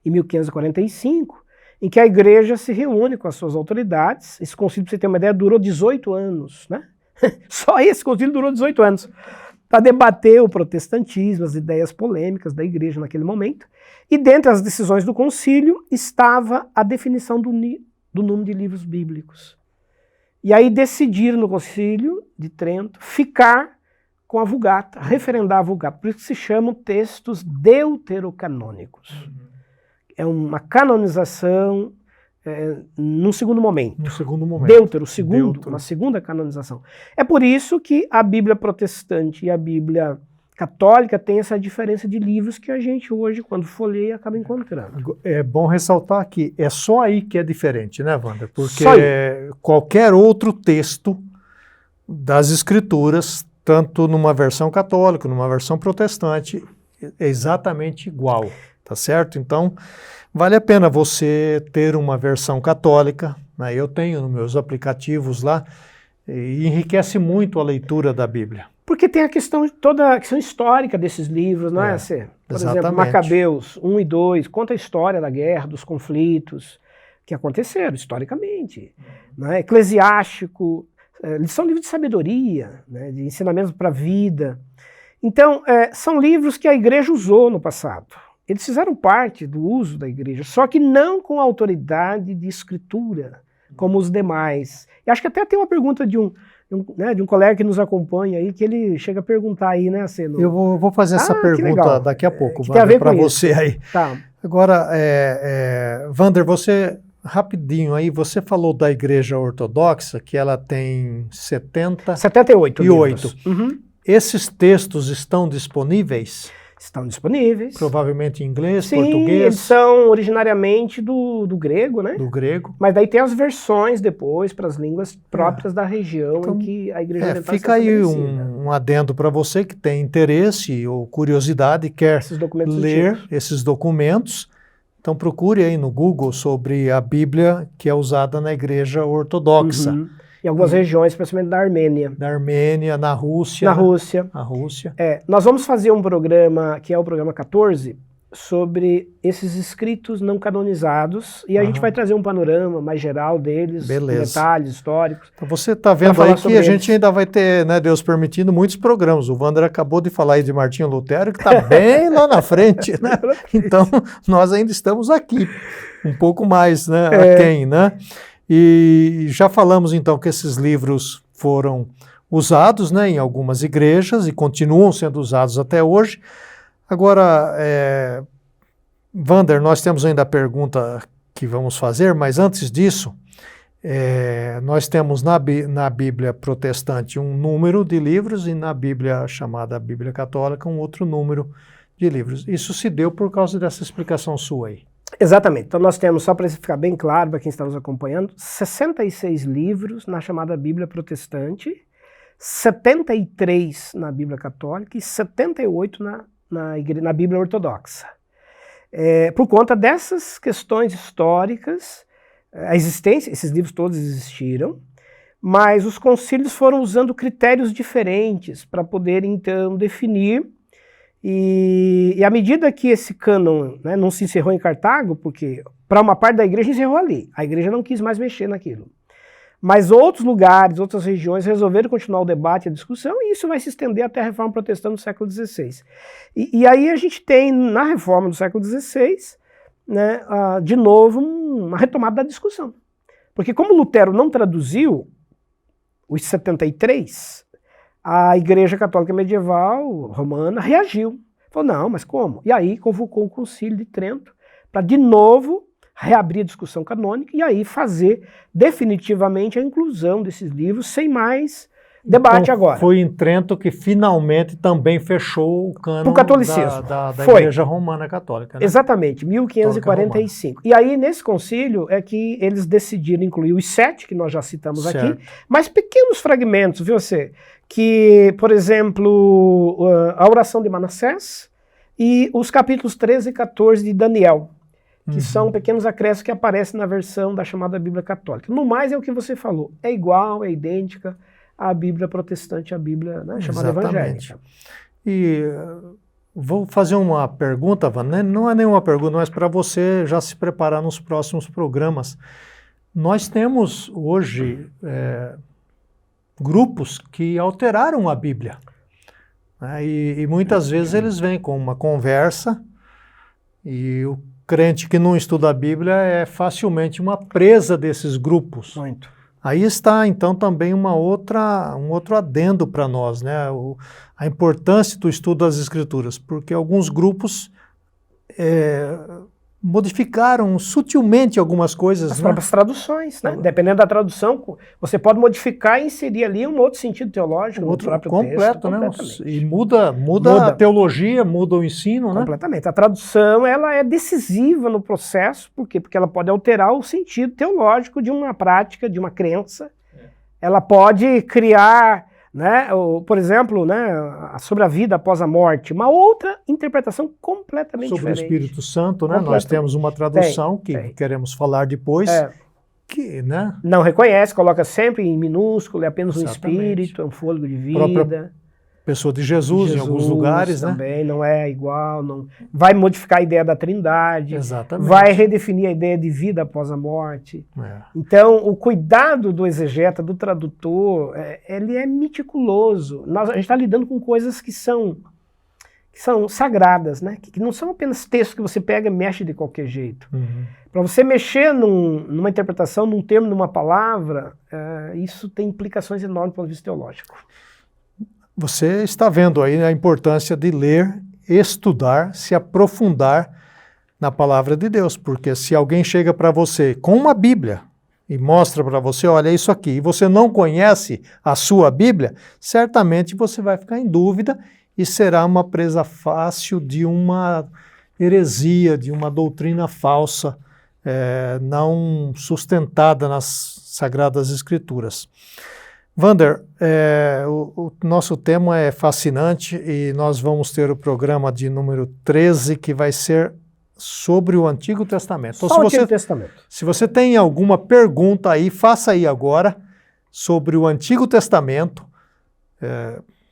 em 1545, em que a igreja se reúne com as suas autoridades. Esse concílio, para você ter uma ideia, durou 18 anos, né? Só esse concílio durou 18 anos, para debater o protestantismo, as ideias polêmicas da igreja naquele momento. E dentre as decisões do concílio estava a definição do número de livros bíblicos. E aí decidiram no concílio de Trento ficar com a Vulgata, referendar a Vulgata. Por isso que se chamam textos deuterocanônicos. É uma canonização num segundo momento. No segundo momento. Deutero, uma segunda canonização. É por isso que a Bíblia protestante e a Bíblia católica tem essa diferença de livros que a gente hoje, quando folheia, acaba encontrando. É bom ressaltar que é só aí que é diferente, né, Wanda? Porque qualquer outro texto das Escrituras, tanto numa versão católica, numa versão protestante, é exatamente igual. Tá certo? Então, vale a pena você ter uma versão católica, né? Eu tenho nos meus aplicativos lá, e enriquece muito a leitura da Bíblia. Porque tem a questão, toda a questão histórica desses livros, não é? Por exemplo, Macabeus 1 e 2, conta a história da guerra, dos conflitos que aconteceram historicamente. Não é? Eclesiástico, são livros de sabedoria, né? De ensinamentos para a vida. Então, são livros que a igreja usou no passado. Eles fizeram parte do uso da igreja, só que não com a autoridade de escritura, como os demais. E acho que até tem uma pergunta de um colega que nos acompanha aí, que ele chega a perguntar aí, né, Aceno? Eu vou fazer essa pergunta daqui a pouco, Wander, para você aí. Tá. Agora, Wander, você, rapidinho aí, você falou da Igreja Ortodoxa, que ela tem 78 livros. Uhum. Esses textos estão disponíveis? Estão disponíveis. Provavelmente em inglês, Sim, português? Eles são originariamente do grego, né? Do grego. Mas daí tem as versões depois para as línguas próprias da região em que a Igreja Oriental fica aí um adendo para você que tem interesse ou curiosidade e quer ler esses documentos. Então procure aí no Google sobre a Bíblia que é usada na Igreja Ortodoxa. Uhum. Em algumas regiões, principalmente da Armênia. Da Armênia, na Rússia. Na Rússia. A Rússia. Nós vamos fazer um programa, que é o programa 14, sobre esses escritos não canonizados, e a gente vai trazer um panorama mais geral deles, detalhes históricos. Então você está vendo aí que a gente ainda vai ter, né, Deus permitindo, muitos programas. O Wander acabou de falar aí de Martinho Lutero, que está bem lá na frente, né? Então, nós ainda estamos aqui, um pouco mais, né, aquém, né? E já falamos então que esses livros foram usados, né, em algumas igrejas e continuam sendo usados até hoje. Agora, Wander, nós temos ainda a pergunta que vamos fazer, mas antes disso, nós temos na Bíblia protestante um número de livros e na Bíblia chamada Bíblia Católica um outro número de livros. Isso se deu por causa dessa explicação sua aí. Exatamente. Então nós temos, só para ficar bem claro para quem está nos acompanhando, 66 livros na chamada Bíblia Protestante, 73 na Bíblia Católica e 78 na Bíblia Ortodoxa. Por conta dessas questões históricas, a existência, esses livros todos existiram, mas os concílios foram usando critérios diferentes para poder então definir. E à medida que esse cânon, né, não se encerrou em Cartago, porque para uma parte da igreja encerrou ali, a igreja não quis mais mexer naquilo. Mas outros lugares, outras regiões resolveram continuar o debate e a discussão, e isso vai se estender até a Reforma Protestante do século XVI. E aí a gente tem, na Reforma do século XVI, né, de novo, uma retomada da discussão. Porque como Lutero não traduziu os 73, a Igreja Católica Medieval Romana reagiu. Falou, não, mas como? E aí convocou o Concílio de Trento para, de novo, reabrir a discussão canônica e aí fazer definitivamente a inclusão desses livros sem mais debate então, agora. Foi em Trento que finalmente também fechou o cânon da Igreja Romana Católica. Né? Exatamente, 1545. E aí, nesse concílio, é que eles decidiram incluir os 7, que nós já citamos aqui, mas pequenos fragmentos, viu você? Que, por exemplo, a oração de Manassés e os capítulos 13 e 14 de Daniel, que são pequenos acréscimos que aparecem na versão da chamada Bíblia Católica. No mais, é o que você falou, é igual, é idêntica à Bíblia protestante, à Bíblia, né, chamada evangélica. E vou fazer uma pergunta, Wander, não é nenhuma pergunta, mas para você já se preparar nos próximos programas. Nós temos hoje grupos que alteraram a Bíblia. Né, e muitas vezes eles vêm com uma conversa e o crente que não estuda a Bíblia é facilmente uma presa desses grupos. Muito. Aí está, então, também um outro adendo para nós, né? A importância do estudo das Escrituras, porque alguns grupos modificaram sutilmente algumas coisas. As próprias traduções, né? Dependendo da tradução, você pode modificar e inserir ali um outro sentido teológico, outro próprio completo, texto, né? E muda a teologia, muda o ensino, né? Completamente. A tradução, ela é decisiva no processo, por quê? Porque ela pode alterar o sentido teológico de uma prática, de uma crença. Ela pode criar, né, por exemplo, né, sobre a vida após a morte, uma outra interpretação completamente sobre diferente. Sobre o Espírito Santo, né? Nós temos uma tradução que queremos falar depois, né? Não reconhece, coloca sempre em minúsculo, é apenas um Exatamente. espírito, é um fôlego de vida. Própria pessoa de Jesus em alguns lugares, também, não é igual, não vai modificar a ideia da Trindade, Exatamente. vai redefinir a ideia de vida após a morte. É. Então, o cuidado do exegeta, do tradutor, ele é meticuloso. A gente está lidando com coisas que são sagradas, né? Que não são apenas textos que você pega e mexe de qualquer jeito. Uhum. Para você mexer numa interpretação, num termo, numa palavra, isso tem implicações enormes do ponto de vista teológico. Você está vendo aí a importância de ler, estudar, se aprofundar na palavra de Deus, porque se alguém chega para você com uma Bíblia e mostra para você, olha isso aqui, e você não conhece a sua Bíblia, certamente você vai ficar em dúvida e será uma presa fácil de uma heresia, de uma doutrina falsa, não sustentada nas Sagradas Escrituras. Wander, o nosso tema é fascinante e nós vamos ter o programa de número 13, que vai ser sobre o Antigo Testamento. Então, Só o Antigo Testamento. Se você tem alguma pergunta aí, faça aí agora sobre o Antigo Testamento.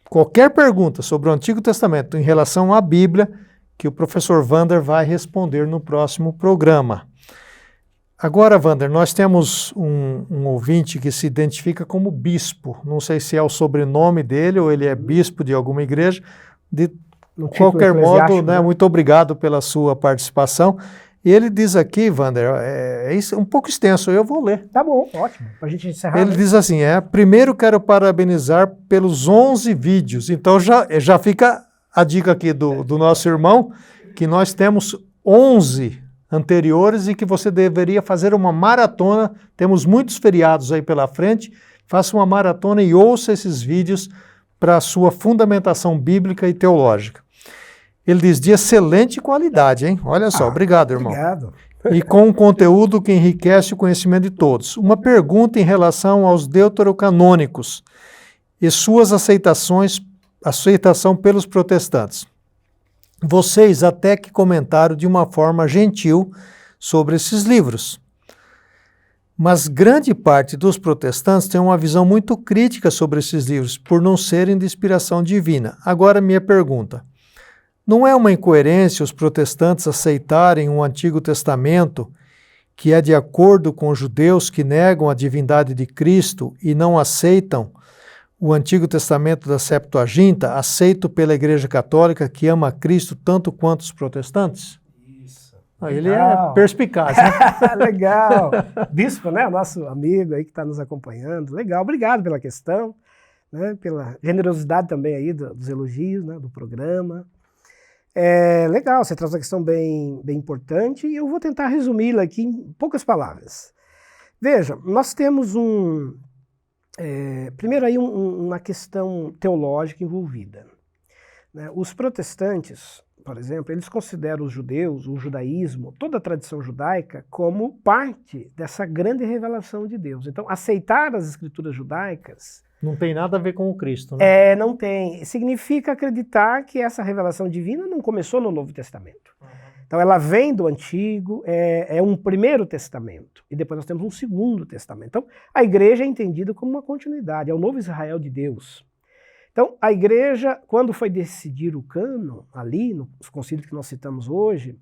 Qualquer pergunta sobre o Antigo Testamento em relação à Bíblia, que o professor Wander vai responder no próximo programa. Agora, Wander, nós temos um ouvinte que se identifica como bispo. Não sei se é o sobrenome dele ou ele é bispo de alguma igreja. De qualquer modo, né, muito obrigado pela sua participação. E ele diz aqui, Wander, é um pouco extenso, eu vou ler. Tá bom, ótimo, para a gente encerrar. Ele diz assim, primeiro quero parabenizar pelos 11 vídeos. Então já fica a dica aqui do nosso irmão, que nós temos 11 anteriores e que você deveria fazer uma maratona. Temos muitos feriados aí pela frente. Faça uma maratona e ouça esses vídeos para a sua fundamentação bíblica e teológica. Ele diz, de excelente qualidade, hein? Olha só, obrigado, irmão. Obrigado. E com um conteúdo que enriquece o conhecimento de todos. Uma pergunta em relação aos deuterocanônicos e suas aceitação pelos protestantes. Vocês até que comentaram de uma forma gentil sobre esses livros. Mas grande parte dos protestantes tem uma visão muito crítica sobre esses livros, por não serem de inspiração divina. Agora, minha pergunta. Não é uma incoerência os protestantes aceitarem um Antigo Testamento que é de acordo com os judeus que negam a divindade de Cristo e não aceitam o Antigo Testamento da Septuaginta, aceito pela Igreja Católica, que ama a Cristo tanto quanto os protestantes? Isso. Ele é perspicaz, né? Legal. Bispo, né? Nosso amigo aí que está nos acompanhando. Legal, obrigado pela questão, né? Pela generosidade também aí dos elogios, né? Do programa. Legal, você traz uma questão bem importante e eu vou tentar resumi-la aqui em poucas palavras. Veja, nós temos primeiro aí uma questão teológica envolvida. Né? Os protestantes, por exemplo, eles consideram os judeus, o judaísmo, toda a tradição judaica como parte dessa grande revelação de Deus. Então, aceitar as escrituras judaicas não tem nada a ver com o Cristo, né? Não tem. Significa acreditar que essa revelação divina não começou no Novo Testamento. Então ela vem do Antigo, é um primeiro testamento, e depois nós temos um segundo testamento. Então a igreja é entendida como uma continuidade, é o novo Israel de Deus. Então a igreja, quando foi decidir o cânon, ali, nos concílios que nós citamos hoje,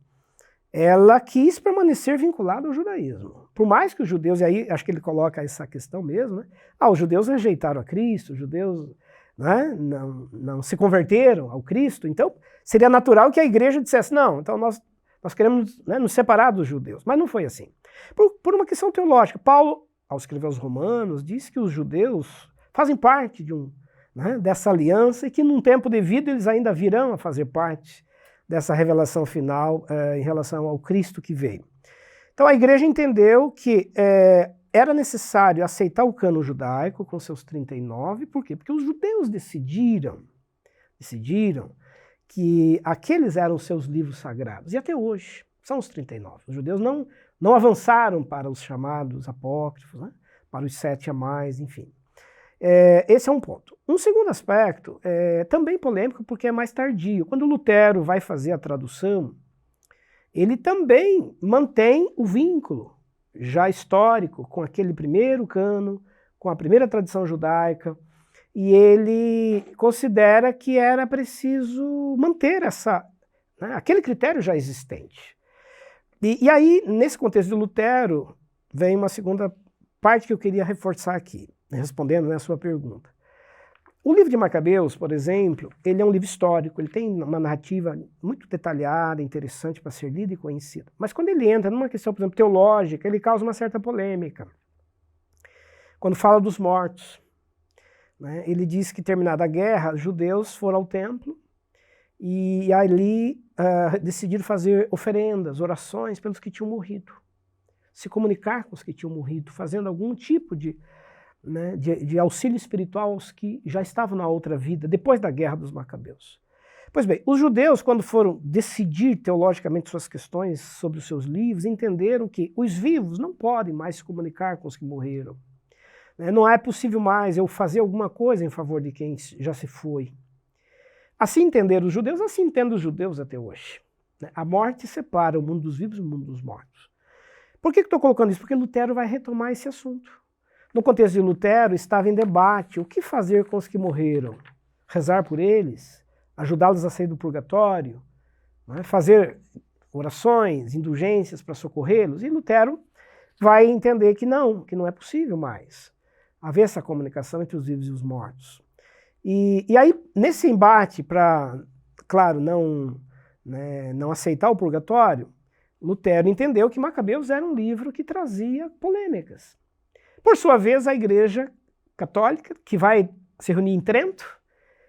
ela quis permanecer vinculada ao judaísmo. Por mais que os judeus, e aí acho que ele coloca essa questão mesmo, né? Os judeus rejeitaram a Cristo, os judeus, né, não se converteram ao Cristo, então seria natural que a igreja dissesse, não, então nós queremos, né, nos separar dos judeus. Mas não foi assim. Por uma questão teológica, Paulo, ao escrever aos Romanos, disse que os judeus fazem parte dessa aliança e que num tempo devido eles ainda virão a fazer parte dessa revelação final em relação ao Cristo que veio. Então a igreja entendeu que era necessário aceitar o cânon judaico com seus 39, por quê? Porque os judeus decidiram que aqueles eram seus livros sagrados, e até hoje são os 39. Os judeus não avançaram para os chamados apócrifos, né? Para os 7 a mais, enfim. Esse é um ponto. Um segundo aspecto, também polêmico, porque é mais tardio. Quando Lutero vai fazer a tradução, ele também mantém o vínculo já histórico, com aquele primeiro cânon, com a primeira tradição judaica, e ele considera que era preciso manter aquele critério já existente. E aí, nesse contexto de Lutero, vem uma segunda parte que eu queria reforçar aqui, respondendo a sua pergunta. O livro de Macabeus, por exemplo, ele é um livro histórico, ele tem uma narrativa muito detalhada, interessante para ser lida e conhecida. Mas quando ele entra numa questão, por exemplo, teológica, ele causa uma certa polêmica. Quando fala dos mortos, né, ele diz que, terminada a guerra, os judeus foram ao templo e ali decidiram fazer oferendas, orações pelos que tinham morrido. Se comunicar com os que tinham morrido, fazendo algum tipo de auxílio espiritual aos que já estavam na outra vida, depois da guerra dos Macabeus. Pois bem, os judeus, quando foram decidir teologicamente suas questões sobre os seus livros, entenderam que os vivos não podem mais se comunicar com os que morreram. Não é possível mais eu fazer alguma coisa em favor de quem já se foi. Assim entenderam os judeus, assim entendem os judeus até hoje. A morte separa o mundo dos vivos e o mundo dos mortos. Por que estou colocando isso? Porque Lutero vai retomar esse assunto. No contexto de Lutero, estava em debate o que fazer com os que morreram. Rezar por eles, ajudá-los a sair do purgatório, fazer orações, indulgências para socorrê-los. E Lutero vai entender que não é possível mais haver essa comunicação entre os vivos e os mortos. E aí, nesse embate para, claro, não aceitar o purgatório, Lutero entendeu que Macabeus era um livro que trazia polêmicas. Por sua vez, a Igreja Católica, que vai se reunir em Trento,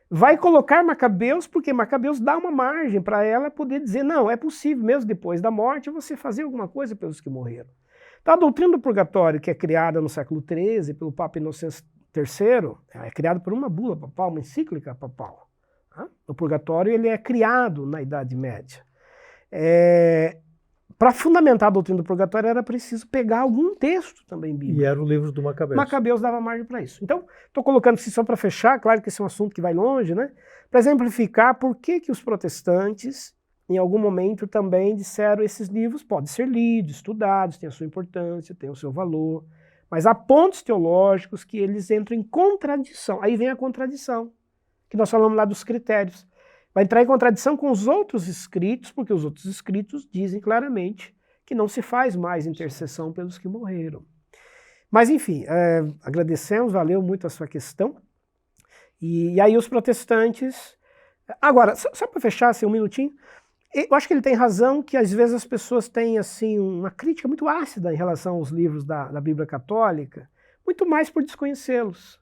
vai colocar Macabeus, porque Macabeus dá uma margem para ela poder dizer, não, é possível, mesmo depois da morte, você fazer alguma coisa pelos que morreram. Então, a doutrina do purgatório, que é criada no século XIII pelo Papa Inocêncio III, é criada por uma bula papal, uma encíclica papal. O purgatório ele é criado na Idade Média. Para fundamentar a doutrina do purgatório era preciso pegar algum texto também bíblico. E era o livro do Macabeus. Macabeus dava margem para isso. Então, estou colocando isso só para fechar, claro que esse é um assunto que vai longe, né? Para exemplificar por que os protestantes, em algum momento, também disseram esses livros podem ser lidos, estudados, têm a sua importância, têm o seu valor, mas há pontos teológicos que eles entram em contradição. Aí vem a contradição, que nós falamos lá dos critérios. Vai entrar em contradição com os outros escritos, porque os outros escritos dizem claramente que não se faz mais intercessão pelos que morreram. Mas, enfim, agradecemos, valeu muito a sua questão. E aí os protestantes... Agora, só para fechar assim, um minutinho, eu acho que ele tem razão que às vezes as pessoas têm assim, uma crítica muito ácida em relação aos livros da Bíblia Católica, muito mais por desconhecê-los.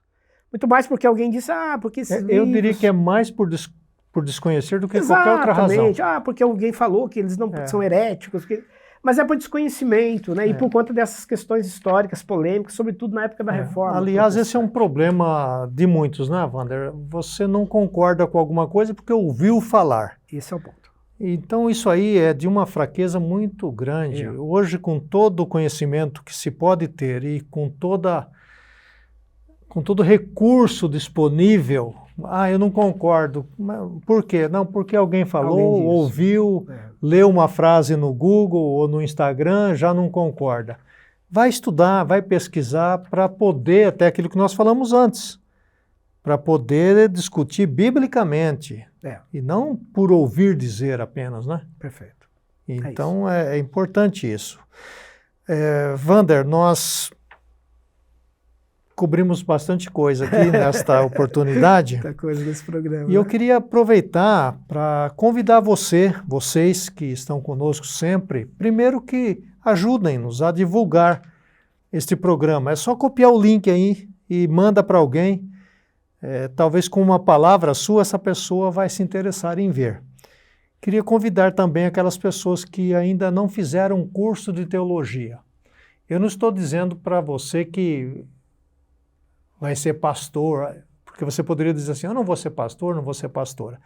Muito mais porque alguém disse, porque esses livros... Eu diria que é mais por desconhecer do que qualquer outra razão. Porque alguém falou que eles não são heréticos, mas é por desconhecimento, né? E por conta dessas questões históricas, polêmicas, sobretudo na época da Reforma. Aliás, esse é um problema de muitos, né, Wander? Você não concorda com alguma coisa porque ouviu falar. Esse é o ponto. Então isso aí é de uma fraqueza muito grande. Hoje, com todo o conhecimento que se pode ter e com todo recurso disponível, eu não concordo. Por quê? Não, porque alguém falou, ouviu, leu uma frase no Google ou no Instagram, já não concorda. Vai estudar, vai pesquisar para poder, até aquilo que nós falamos antes, para poder discutir biblicamente, e não por ouvir dizer apenas, né? Perfeito. Então é importante isso. Wander, nós cobrimos bastante coisa aqui nesta oportunidade. Muita coisa nesse programa. E eu queria aproveitar para convidar vocês que estão conosco sempre, primeiro que ajudem-nos a divulgar este programa. É só copiar o link aí e manda para alguém. Talvez com uma palavra sua, essa pessoa vai se interessar em ver. Queria convidar também aquelas pessoas que ainda não fizeram um curso de teologia. Eu não estou dizendo para você que vai ser pastor, porque você poderia dizer assim, eu não vou ser pastor, não vou ser pastora.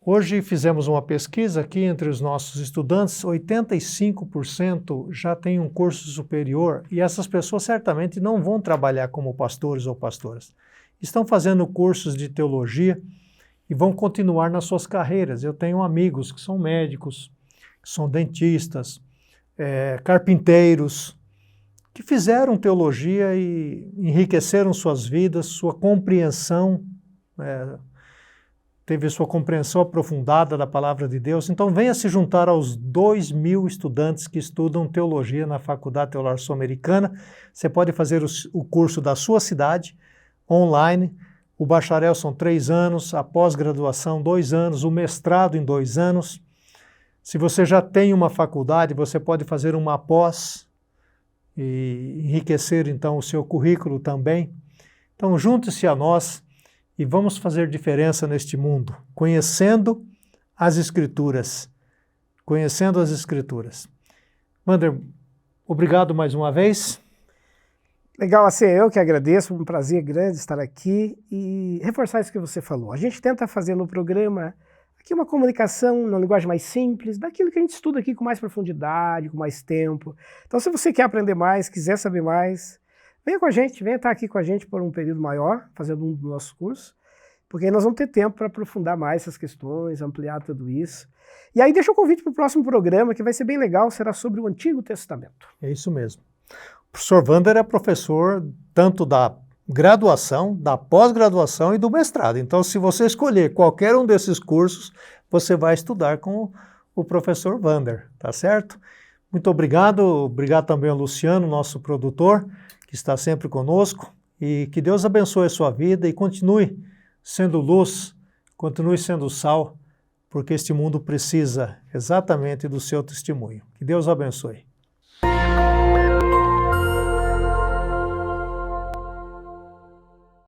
Hoje fizemos uma pesquisa aqui entre os nossos estudantes, 85% já tem um curso superior e essas pessoas certamente não vão trabalhar como pastores ou pastoras. Estão fazendo cursos de teologia e vão continuar nas suas carreiras. Eu tenho amigos que são médicos, que são dentistas, carpinteiros, que fizeram teologia e enriqueceram suas vidas, sua compreensão, teve sua compreensão aprofundada da palavra de Deus. Então venha se juntar aos 2.000 estudantes que estudam teologia na Faculdade Teológica Sul-Americana. Você pode fazer o curso da sua cidade, online. O bacharel são 3 anos, a pós-graduação 2 anos, o mestrado em 2 anos. Se você já tem uma faculdade, você pode fazer uma pós e enriquecer então o seu currículo também. Então junte-se a nós e vamos fazer diferença neste mundo, conhecendo as Escrituras. Conhecendo as Escrituras. Wander, obrigado mais uma vez. Legal, assim, eu que agradeço, um prazer grande estar aqui e reforçar isso que você falou. A gente tenta fazer no programa aqui uma comunicação numa linguagem mais simples, daquilo que a gente estuda aqui com mais profundidade, com mais tempo. Então, se você quer aprender mais, quiser saber mais, venha com a gente, venha estar aqui com a gente por um período maior, fazendo um dos nossos cursos, porque aí nós vamos ter tempo para aprofundar mais essas questões, ampliar tudo isso. E aí deixa o convite para o próximo programa, que vai ser bem legal, será sobre o Antigo Testamento. É isso mesmo. O professor Wander é professor tanto da graduação, da pós-graduação e do mestrado. Então, se você escolher qualquer um desses cursos, você vai estudar com o professor Wander, tá certo? Muito obrigado. Obrigado também ao Luciano, nosso produtor, que está sempre conosco. E que Deus abençoe a sua vida e continue sendo luz, continue sendo sal, porque este mundo precisa exatamente do seu testemunho. Que Deus abençoe.